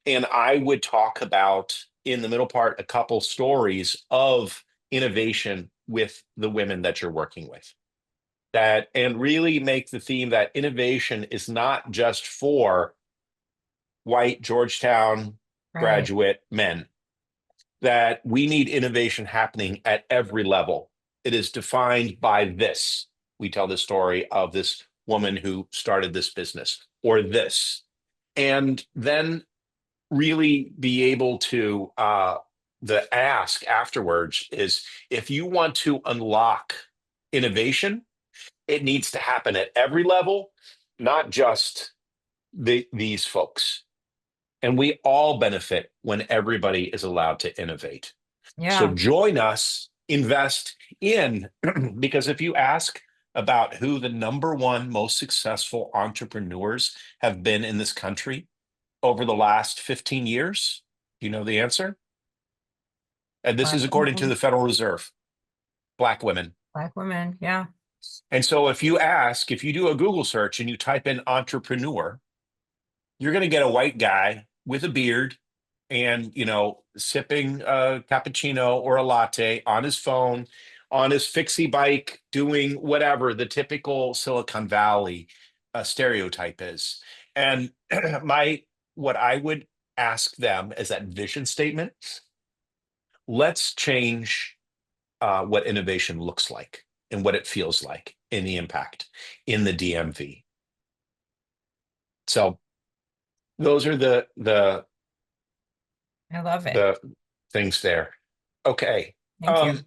And I would talk about, in the middle part, a couple stories of innovation with the women that you're working with. And really make the theme that innovation is not just for white Georgetown graduate men, that we need innovation happening at every level. It is defined by this. We tell the story of this woman who started this business, or this. And then really be able to, the ask afterwards is, if you want to unlock innovation, it needs to happen at every level, not just these folks. And we all benefit when everybody is allowed to innovate. Yeah. So join us, invest in, because if you ask about who the #1 most successful entrepreneurs have been in this country over the last 15 years, do you know the answer? And this is according to the Federal Reserve. Black women. Black women, yeah. And so if you do a Google search and you type in entrepreneur, you're going to get a white guy with a beard and, sipping a cappuccino or a latte on his phone, on his fixie bike, doing whatever the typical Silicon Valley stereotype is. And what I would ask them is that vision statement. Let's change what innovation looks like and what it feels like in the impact in the DMV. So those are the I love it. the things there. Okay. Thank you.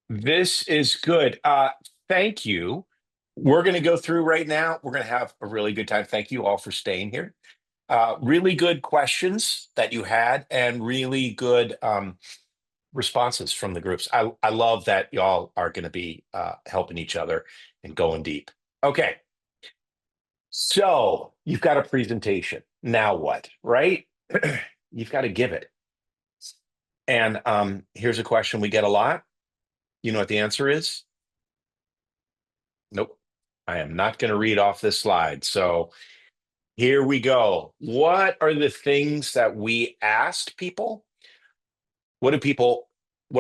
This is good. Thank you. We're going to go through right now. We're going to have a really good time. Thank you all for staying here. Really good questions that you had, and really good responses from the groups. I love that y'all are going to be helping each other and going deep. Okay. So you've got a presentation. Now what, right? You've got to give it. And here's a question we get a lot. You know what the answer is? Nope. I am not going to read off this slide. So here we go. What are the things that we asked people? What are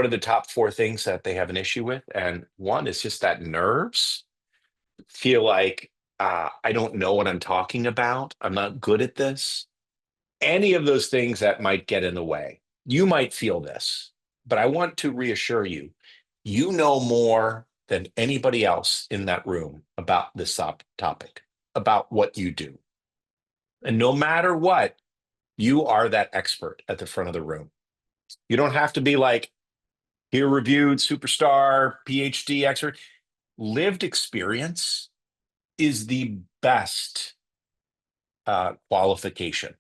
the top 4 things that they have an issue with? And one is just that nerves. Feel like I don't know what I'm talking about. I'm not good at this. Any of those things that might get in the way. You might feel this, but I want to reassure you, you know more than anybody else in that room about this topic, about what you do. And no matter what, you are that expert at the front of the room. You don't have to be like peer-reviewed superstar, PhD expert. Lived experience is the best qualification.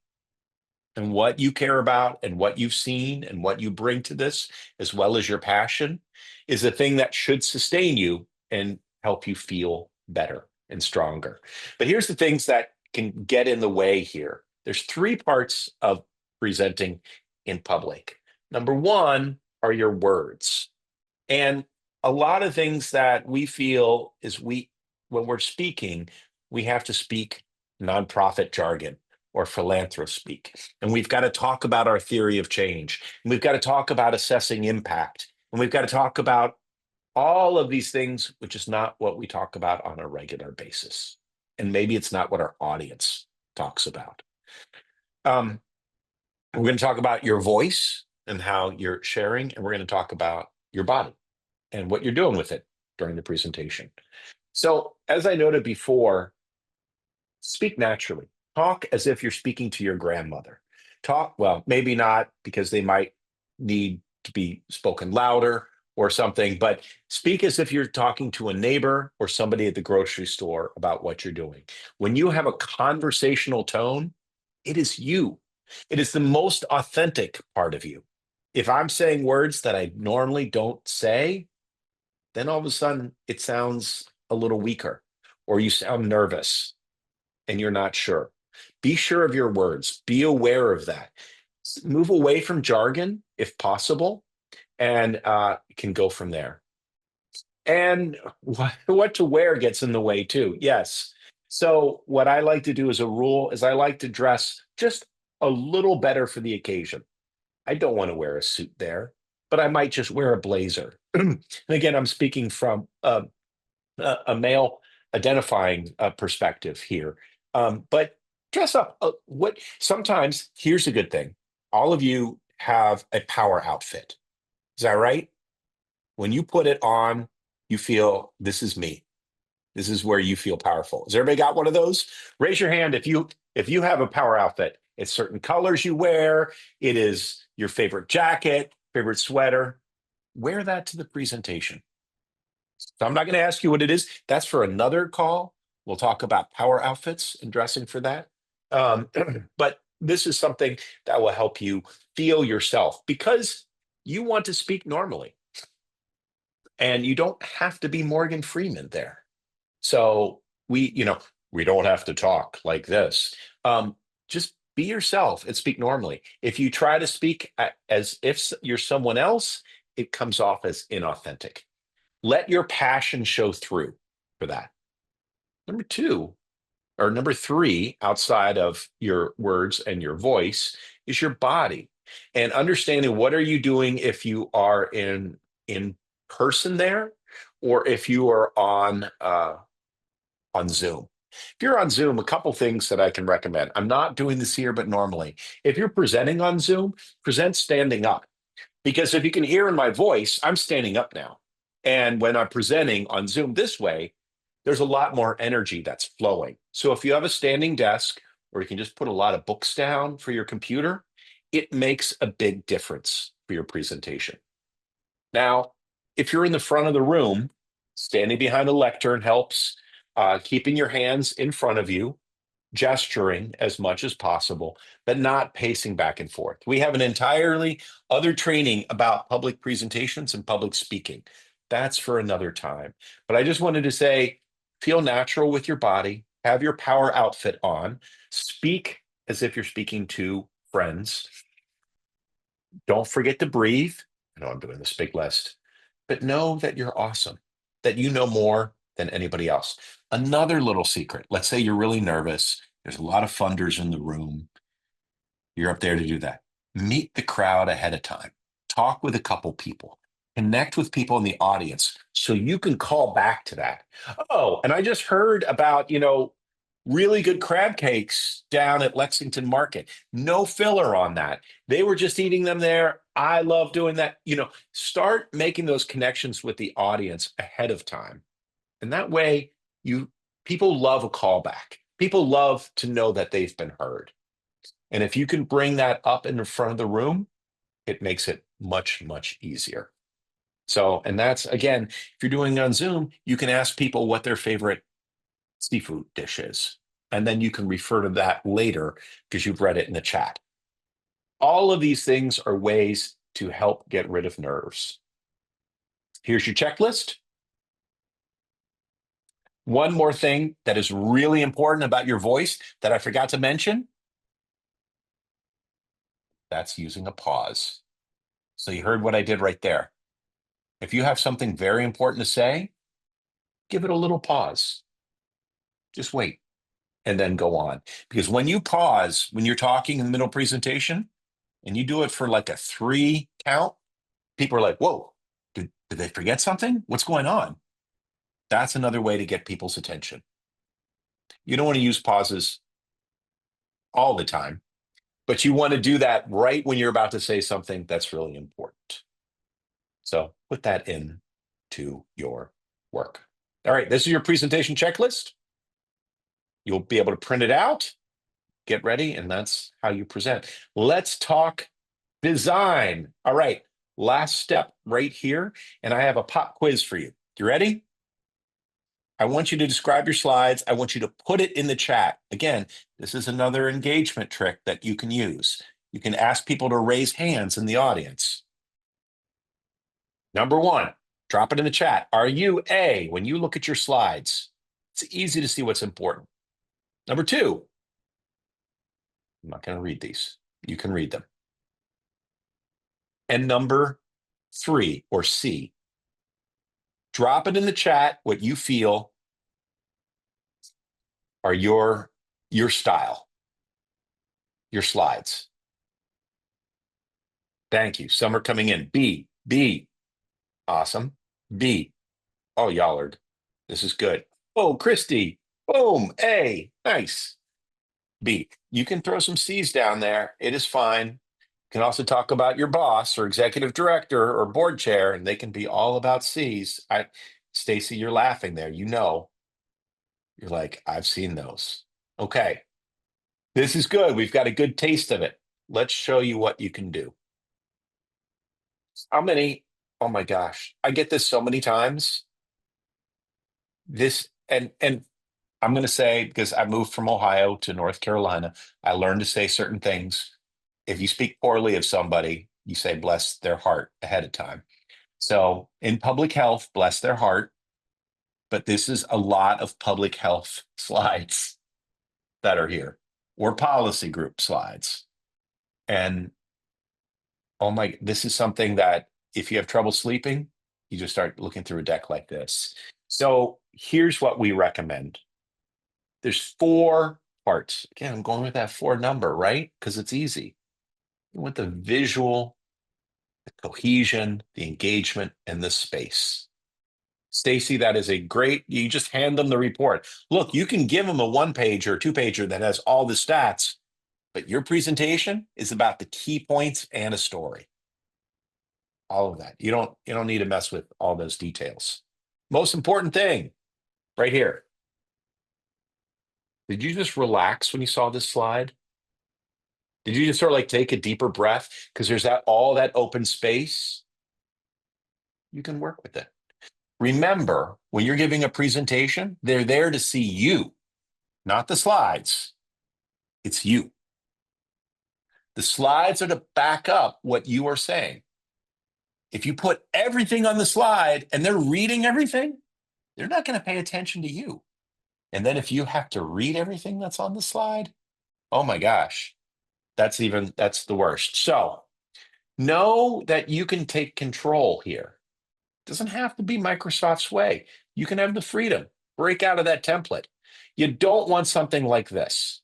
And what you care about and what you've seen and what you bring to this, as well as your passion, is the thing that should sustain you and help you feel better and stronger. But here's the things that can get in the way here. There's 3 parts of presenting in public. Number 1 are your words. And a lot of things that we feel is when we're speaking, we have to speak nonprofit jargon or philanthrop speak. And we've got to talk about our theory of change. And we've got to talk about assessing impact. And we've got to talk about all of these things, which is not what we talk about on a regular basis. And maybe it's not what our audience talks about. We're going to talk about your voice and how you're sharing, and we're going to talk about your body and what you're doing with it during the presentation. So, as I noted before, speak naturally. Talk as if you're speaking to your grandmother. Well, maybe not, because they might need to be spoken louder or something, but speak as if you're talking to a neighbor or somebody at the grocery store about what you're doing. When you have a conversational tone, it is you. It is the most authentic part of you. If I'm saying words that I normally don't say, then all of a sudden it sounds a little weaker, or you sound nervous and you're not sure. Be sure of your words. Be aware of that. Move away from jargon if possible, and can go from there. And what to wear gets in the way too. Yes. So what I like to do as a rule is I like to dress just a little better for the occasion. I don't want to wear a suit there, but I might just wear a blazer. And again, I'm speaking from a male identifying perspective here. But dress up. Sometimes, here's a good thing. All of you have a power outfit. Is that right? When you put it on, you feel, this is me. This is where you feel powerful. Has everybody got one of those? Raise your hand if you have a power outfit. It's certain colors you wear. It is your favorite jacket, favorite sweater. Wear that to the presentation. So I'm not going to ask you what it is. That's for another call. We'll talk about power outfits and dressing for that. But this is something that will help you feel yourself, because you want to speak normally. And you don't have to be Morgan Freeman there. So we don't have to talk like this. Just be yourself and speak normally. If you try to speak as if you're someone else, it comes off as inauthentic. Let your passion show through for that. Number 2, or number three, outside of your words and your voice, is your body. And understanding what are you doing if you are in person there, or if you are on Zoom. If you're on Zoom, a couple things that I can recommend. I'm not doing this here, but normally, if you're presenting on Zoom, present standing up. Because if you can hear in my voice, I'm standing up now. And when I'm presenting on Zoom this way, there's a lot more energy that's flowing. So if you have a standing desk, or you can just put a lot of books down for your computer, it makes a big difference for your presentation. Now, if you're in the front of the room, standing behind a lectern helps. Keeping your hands in front of you, gesturing as much as possible, but not pacing back and forth. We have an entirely other training about public presentations and public speaking. That's for another time. But I just wanted to say, feel natural with your body, have your power outfit on, speak as if you're speaking to friends. Don't forget to breathe. I know I'm doing this big list, but know that you're awesome, that you know more than anybody else. Another little secret, let's say you're really nervous. There's a lot of funders in the room. You're up there to do that. Meet the crowd ahead of time. Talk with a couple people. Connect with people in the audience so you can call back to that. Oh, and I just heard about, really good crab cakes down at Lexington Market. No filler on that. They were just eating them there. I love doing that. Start making those connections with the audience ahead of time. And that way, people love a callback. People love to know that they've been heard. And if you can bring that up in the front of the room, it makes it much, much easier. So, and that's, again, if you're doing it on Zoom, you can ask people what their favorite seafood dish is. And then you can refer to that later because you've read it in the chat. All of these things are ways to help get rid of nerves. Here's your checklist. One more thing that is really important about your voice that I forgot to mention, that's using a pause. So you heard what I did right there. If you have something very important to say, give it a little pause. Just wait and then go on. Because when you pause, when you're talking in the middle presentation, and you do it for like a 3 count, people are like, whoa, did they forget something? What's going on? That's another way to get people's attention. You don't want to use pauses all the time, but you want to do that right when you're about to say something that's really important. So put that into your work. All right, this is your presentation checklist. You'll be able to print it out, get ready, and that's how you present. Let's talk design. All right, last step right here, and I have a pop quiz for you. You ready? I want you to describe your slides. I want you to put it in the chat. Again, this is another engagement trick that you can use. You can ask people to raise hands in the audience. Number 1, drop it in the chat. Are you A, when you look at your slides, it's easy to see what's important. Number 2, I'm not going to read these. You can read them. And number 3, or C, drop it in the chat what you feel are your style, your slides. Thank you. Some are coming in. B. Awesome. B. Oh, Yallard. This is good. Oh, Christy. Boom. A. Nice. B. You can throw some C's down there. It is fine. You can also talk about your boss or executive director or board chair, and they can be all about C's. Stacy, you're laughing there. You're like, I've seen those. Okay. This is good. We've got a good taste of it. Let's show you what you can do. How many? Oh my gosh. I get this so many times. And I'm going to say, because I moved from Ohio to North Carolina, I learned to say certain things. If you speak poorly of somebody, you say bless their heart ahead of time. So in public health, bless their heart. But this is a lot of public health slides that are here, or policy group slides. And oh my, this is something that if you have trouble sleeping, you just start looking through a deck like this. So here's what we recommend. There's 4 parts. Again, I'm going with that 4 number, right? Because it's easy. You want the visual, the cohesion, the engagement, and the space. Stacy, that is a great, you just hand them the report. Look, you can give them a 1-page or 2-pager that has all the stats, but your presentation is about the key points and a story. All of that. You don't need to mess with all those details. Most important thing right here. Did you just relax when you saw this slide? Did you just sort of like take a deeper breath? Because there's all that open space. You can work with it. Remember, when you're giving a presentation, they're there to see you, not the slides. It's you. The slides are to back up what you are saying. If you put everything on the slide and they're reading everything, they're not going to pay attention to you. And then if you have to read everything that's on the slide, oh my gosh, that's the worst. So know that you can take control here. It doesn't have to be Microsoft's way. You can have the freedom. Break out of that template. You don't want something like this,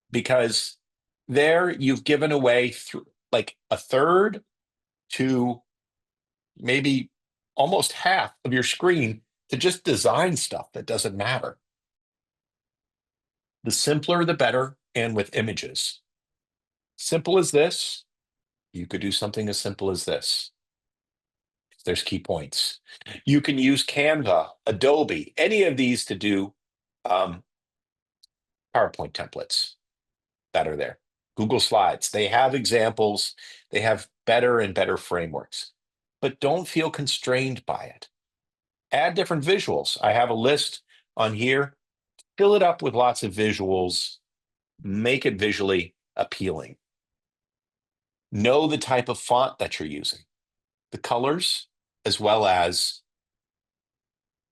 because there you've given away like a third to maybe almost half of your screen to just design stuff that doesn't matter. The simpler, the better, and with images. Simple as this, you could do something as simple as this. There's key points. You can use Canva, Adobe, any of these to do PowerPoint templates that are there. Google Slides, they have examples, they have better and better frameworks, but don't feel constrained by it. Add different visuals. I have a list on here. Fill it up with lots of visuals. Make it visually appealing. Know the type of font that you're using, the colors, as well as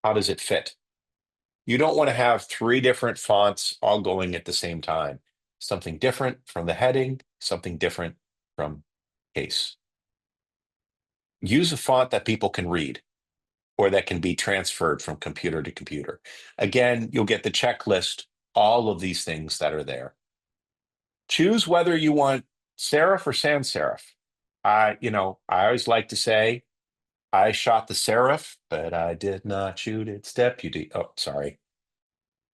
how does it fit. You don't want to have 3 different fonts all going at the same time. Something different from the heading, something different from case. Use a font that people can read or that can be transferred from computer to computer. Again, you'll get the checklist, all of these things that are there. Choose whether you want serif or sans serif. I always like to say, I shot the serif, but I did not shoot its deputy. Oh, sorry.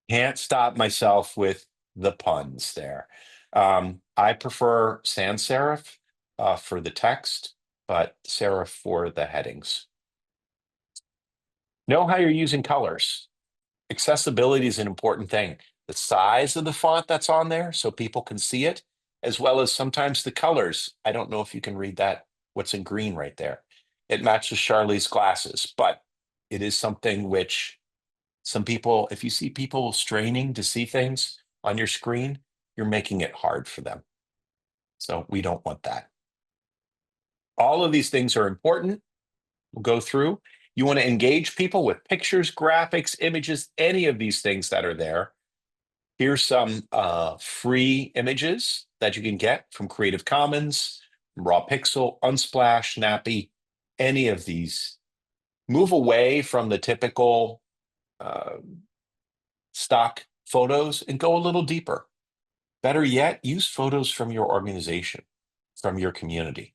Can't stop myself with the puns there. I prefer sans serif for the text, but serif for the headings. Know how you're using colors. Accessibility is an important thing. The size of the font that's on there so people can see it, as well as sometimes the colors. I don't know if you can read that, what's in green right there. It matches Charlie's glasses, but it is something which some people, if you see people straining to see things on your screen, you're making it hard for them. So we don't want that. All of these things are important. We'll go through. You want to engage people with pictures, graphics, images, any of these things that are there. Here's some free images that you can get from Creative Commons, Raw Pixel, Unsplash, Snappy, any of these. Move away from the typical stock photos and go a little deeper. Better yet, use photos from your organization, from your community.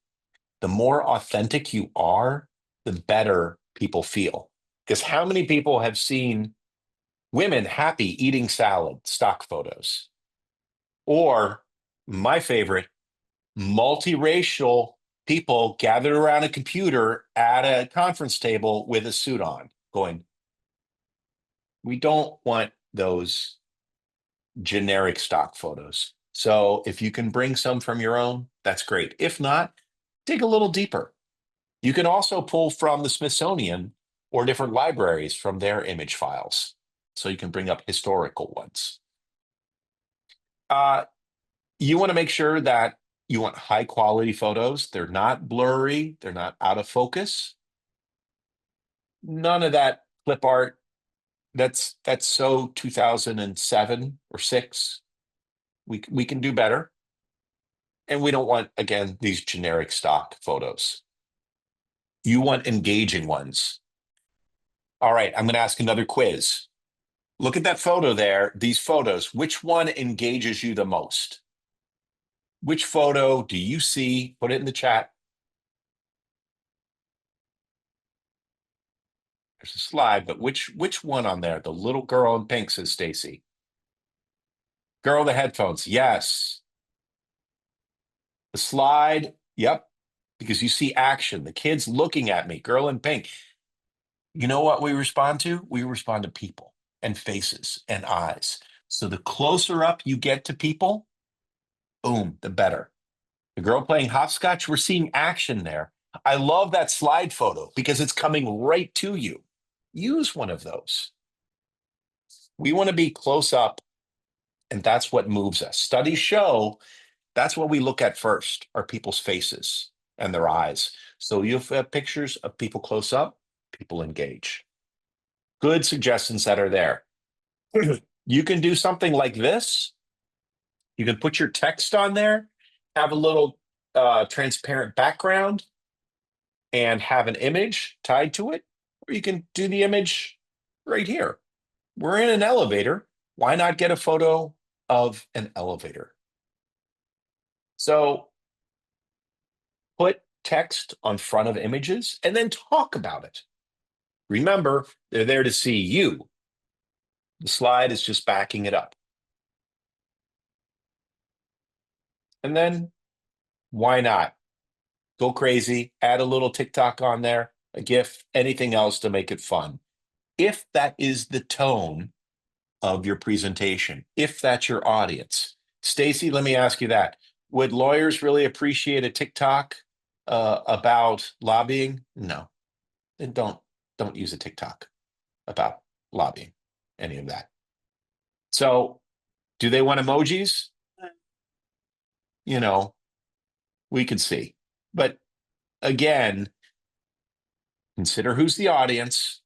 The more authentic you are, the better people feel. Because how many people have seen women happy eating salad, stock photos? Or my favorite, multiracial people gathered around a computer at a conference table with a suit on, going, we don't want those generic stock photos. So if you can bring some from your own, that's great. If not, dig a little deeper. You can also pull from the Smithsonian or different libraries from their image files. So you can bring up historical ones. You want to make sure that you want high quality photos. They're not blurry. They're not out of focus. None of that clip art. That's so 2007 or 6. We can do better. And we don't want, again, these generic stock photos. You want engaging ones. All right, I'm going to ask another quiz. Look at that photo there, these photos. Which one engages you the most? Which photo do you see? Put it in the chat. There's a slide, but which one on there? The little girl in pink, says Stacy. Girl with the headphones, yes. The slide, yep, because you see action. The kid's looking at me, girl in pink. You know what we respond to? We respond to people and faces and eyes. So the closer up you get to people, boom, the better. The girl playing hopscotch, we're seeing action there. I love that slide photo because it's coming right to you. Use one of those. We want to be close up, and that's what moves us. Studies show that's what we look at first, are people's faces and their eyes. So you have pictures of people close up, people engage. Good suggestions that are there. You can do something like this. You can put your text on there, have a little transparent background, and have an image tied to it. Or you can do the image right here. We're in an elevator. Why not get a photo of an elevator? So put text on front of images and then talk about it. Remember, they're there to see you. The slide is just backing it up. And then why not? Go crazy, add a little TikTok on there, a GIF, anything else to make it fun. If that is the tone of your presentation, if that's your audience. Stacy, let me ask you that. Would lawyers really appreciate a TikTok about lobbying? No, then don't use a TikTok about lobbying, any of that. So do they want emojis? You know, we could see. But again, consider who's the audience,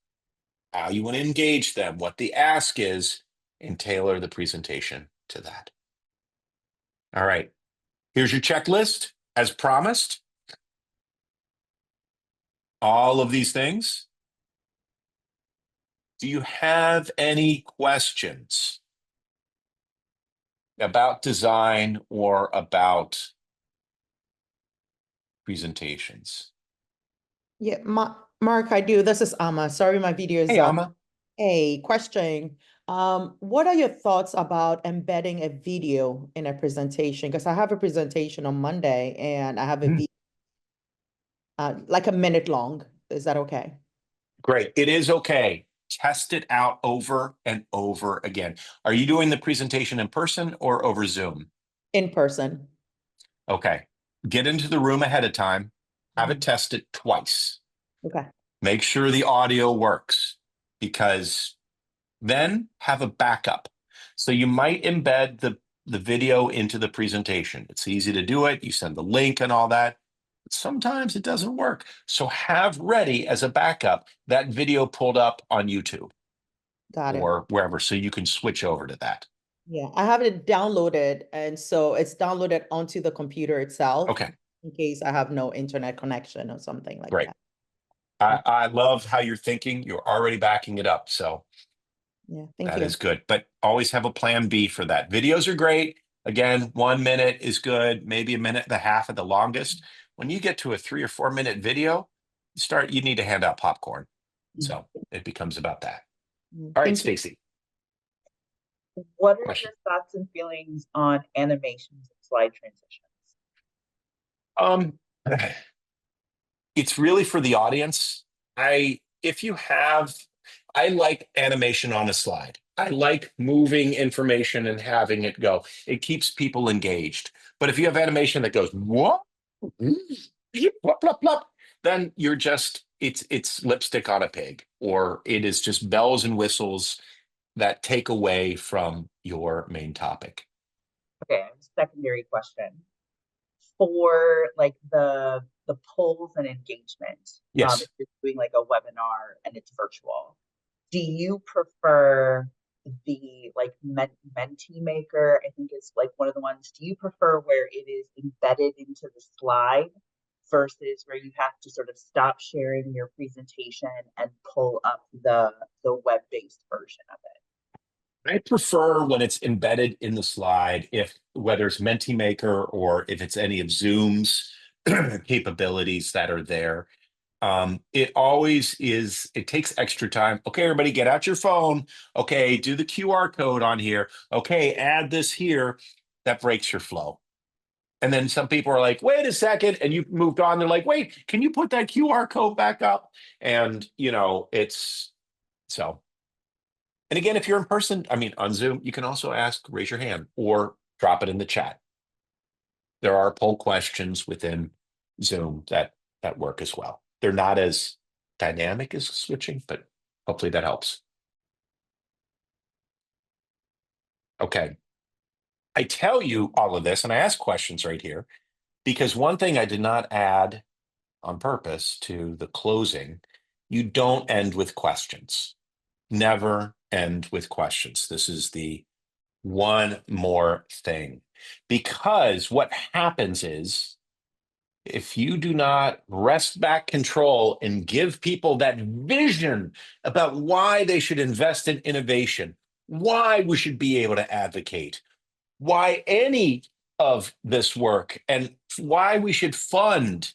how you want to engage them, what the ask is, and tailor the presentation to that. All right. Here's your checklist as promised. All of these things. Do you have any questions about design or about presentations? Yeah, Mark, I do. This is Amma. Sorry, my video is Hey, Amma. a question. What are your thoughts about embedding a video in a presentation? Because I have a presentation on Monday and I have a video like a minute long. Is that okay? Great. It is okay. Test it out over and over again. Are you doing the presentation in person or over Zoom? In person. Okay. Get into the room ahead of time. Have it tested twice. Okay. Make sure the audio works, because then have a backup. So you might embed the video into the presentation. It's easy to do it. You send the link and all that. But sometimes it doesn't work. So have ready as a backup that video pulled up on YouTube. Got it. Or wherever, so you can switch over to that. Yeah, I have it downloaded, and so it's downloaded onto the computer itself. Okay. In case I have no internet connection or something like Great. that. I love how you're thinking. You're already backing it up. So Yeah, thank that you. is good. But always have a plan B for that. Videos are great. Again, 1 minute is good, maybe a minute and a half at the longest. When you get to a 3 or 4 minute video, you need to hand out popcorn. So it becomes about that. All right, Thank you. Stacy. What are Question. your thoughts and feelings on animations and slide transitions? It's really for the audience. I like animation on a slide. I like moving information and having it go. It keeps people engaged. But if you have animation that goes, what? Plop, plop, plop, then you're just, it's lipstick on a pig, or it is just bells and whistles that take away from your main topic. Okay, secondary question. For like the polls and engagement, Yes. if you're doing like a webinar and it's virtual, do you prefer the like Menti Maker? I think is like one of the ones. Do you prefer where it is embedded into the slide versus where you have to sort of stop sharing your presentation and pull up the web-based version of it? I prefer when it's embedded in the slide, if whether it's Mentimaker or if it's any of Zoom's capabilities that are there. It always is, it takes extra time. Okay, everybody get out your phone. Okay, do the QR code on here. Okay, add this here. That breaks your flow. And then some people are like, wait a second, and you've moved on. They're like, wait, can you put that QR code back up? And, it's so. And again, if you're in person, I mean, on Zoom, you can also raise your hand or drop it in the chat. There are poll questions within Zoom that work as well. They're not as dynamic as switching, but hopefully that helps. Okay. I tell you all of this, and I ask questions right here, because one thing I did not add on purpose to the closing, you don't end with questions. Never end with questions. This is the one more thing, because what happens is if you do not wrest back control and give people that vision about why they should invest in innovation, why we should be able to advocate, why any of this work, and why we should fund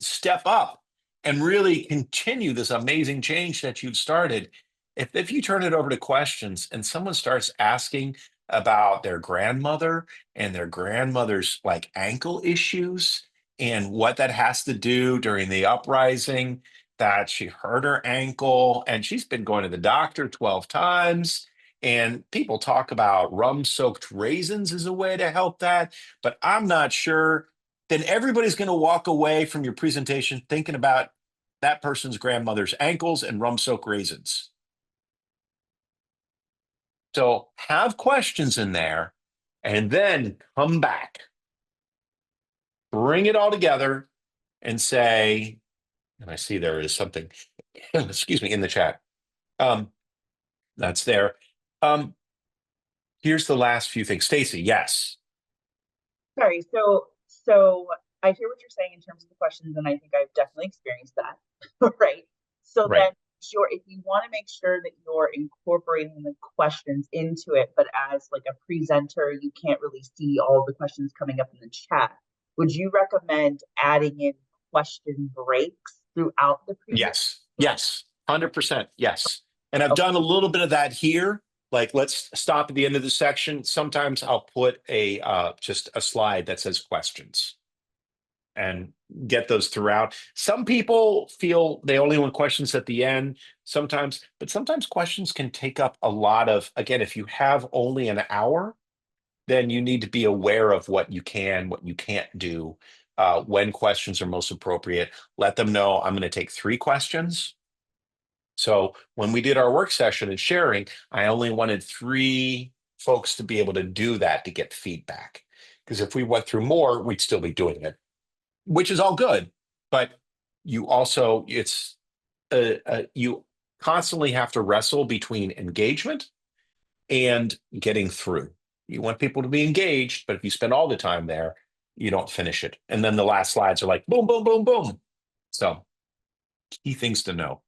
Step Up and really continue this amazing change that you've started. If you turn it over to questions and someone starts asking about their grandmother and their grandmother's like ankle issues and what that has to do during the uprising, that she hurt her ankle and she's been going to the doctor 12 times, and people talk about rum-soaked raisins as a way to help that, but I'm not sure. Then everybody's going to walk away from your presentation thinking about that person's grandmother's ankles and rum-soaked raisins. So have questions in there and then come back. Bring it all together and say, and I see there is something, excuse me, in the chat. That's there. Here's the last few things. Stacy, yes. Sorry. So I hear what you're saying in terms of the questions, and I think I've definitely experienced that. Right. So Right. then if you want to make sure that you're incorporating the questions into it, but as like a presenter, you can't really see all the questions coming up in the chat. Would you recommend adding in question breaks throughout the presentation? Yes. 100%. Yes. And I've done a little bit of that here. Like, let's stop at the end of the section. Sometimes I'll put just a slide that says questions and get those throughout. Some people feel they only want questions at the end sometimes, but sometimes questions can take up a lot of, again, if you have only an hour, then you need to be aware of what you can, what you can't do, when questions are most appropriate. Let them know I'm going to take 3 questions. So when we did our work session and sharing, I only wanted 3 folks to be able to do that to get feedback. Because if we went through more, we'd still be doing it, which is all good. But you also, you constantly have to wrestle between engagement and getting through. You want people to be engaged, but if you spend all the time there, you don't finish it. And then the last slides are like, boom, boom, boom, boom. So key things to know.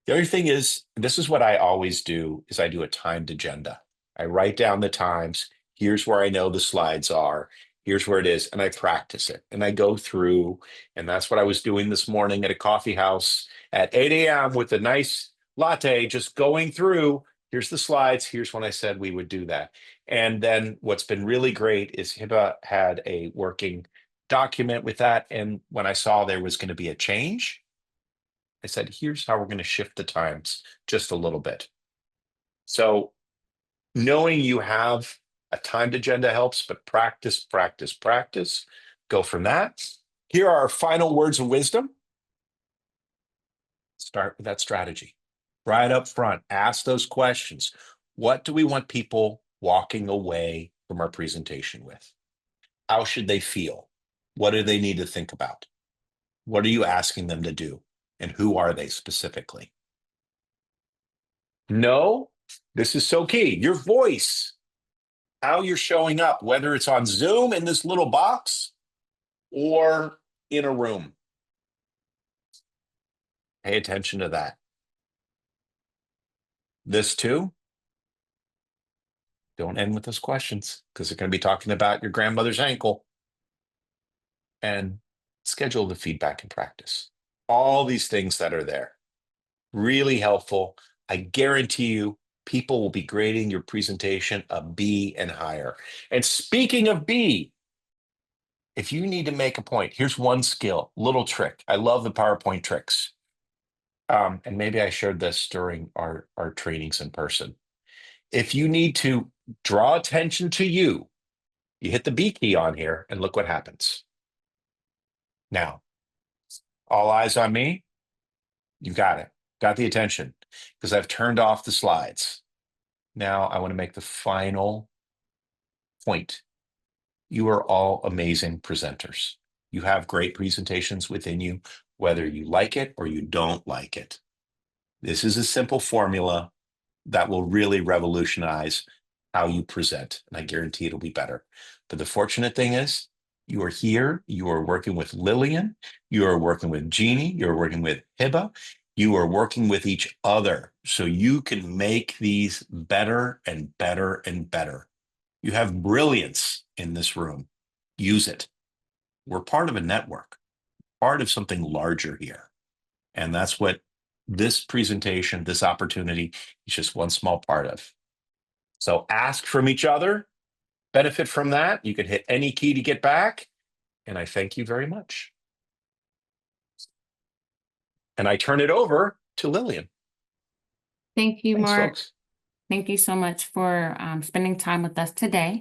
The other thing is, this is what I always do, is I do a timed agenda. I write down the times. Here's where I know the slides are. Here's where it is. And I practice it. And I go through. And that's what I was doing this morning at a coffee house at 8 a.m. with a nice latte, just going through. Here's the slides. Here's when I said we would do that. And then what's been really great is Hiba had a working document with that. And when I saw there was going to be a change, I said, here's how we're going to shift the times just a little bit. So knowing you have a timed agenda helps, but practice, practice, practice. Go from that. Here are our final words of wisdom. Start with that strategy. Right up front, ask those questions. What do we want people walking away from our presentation with? How should they feel? What do they need to think about? What are you asking them to do? And who are they specifically? No, this is so key. Your voice, how you're showing up, whether it's on Zoom in this little box or in a room. Pay attention to that. This too, Don't end with those questions because they're going to be talking about your grandmother's ankle. And schedule the feedback and practice. All these things that are there. Really helpful. I guarantee you, people will be grading your presentation a B and higher. And speaking of B, if you need to make a point, here's one skill, little trick. I love the PowerPoint tricks. And maybe I shared this during our trainings in person. If you need to draw attention to you, you hit the B key on here and look what happens. Now, all eyes on me. You got it. Got the attention because I've turned off the slides. Now I want to make the final point. You are all amazing presenters. You have great presentations within you, whether you like it or you don't like it. This is a simple formula that will really revolutionize how you present, and I guarantee it'll be better. But the fortunate thing is, you are here, you are working with Lillian, you are working with Jeannie, you're working with Hiba, you are working with each other so you can make these better and better and better. You have brilliance in this room. Use it. We're part of a network, part of something larger here. And that's what this presentation, this opportunity is just one small part of. So ask from each other, benefit from that. You can hit any key to get back. And I thank you very much. And I turn it over to Lillian. Thank you, Thanks, Mark. folks. Thank you so much for spending time with us today.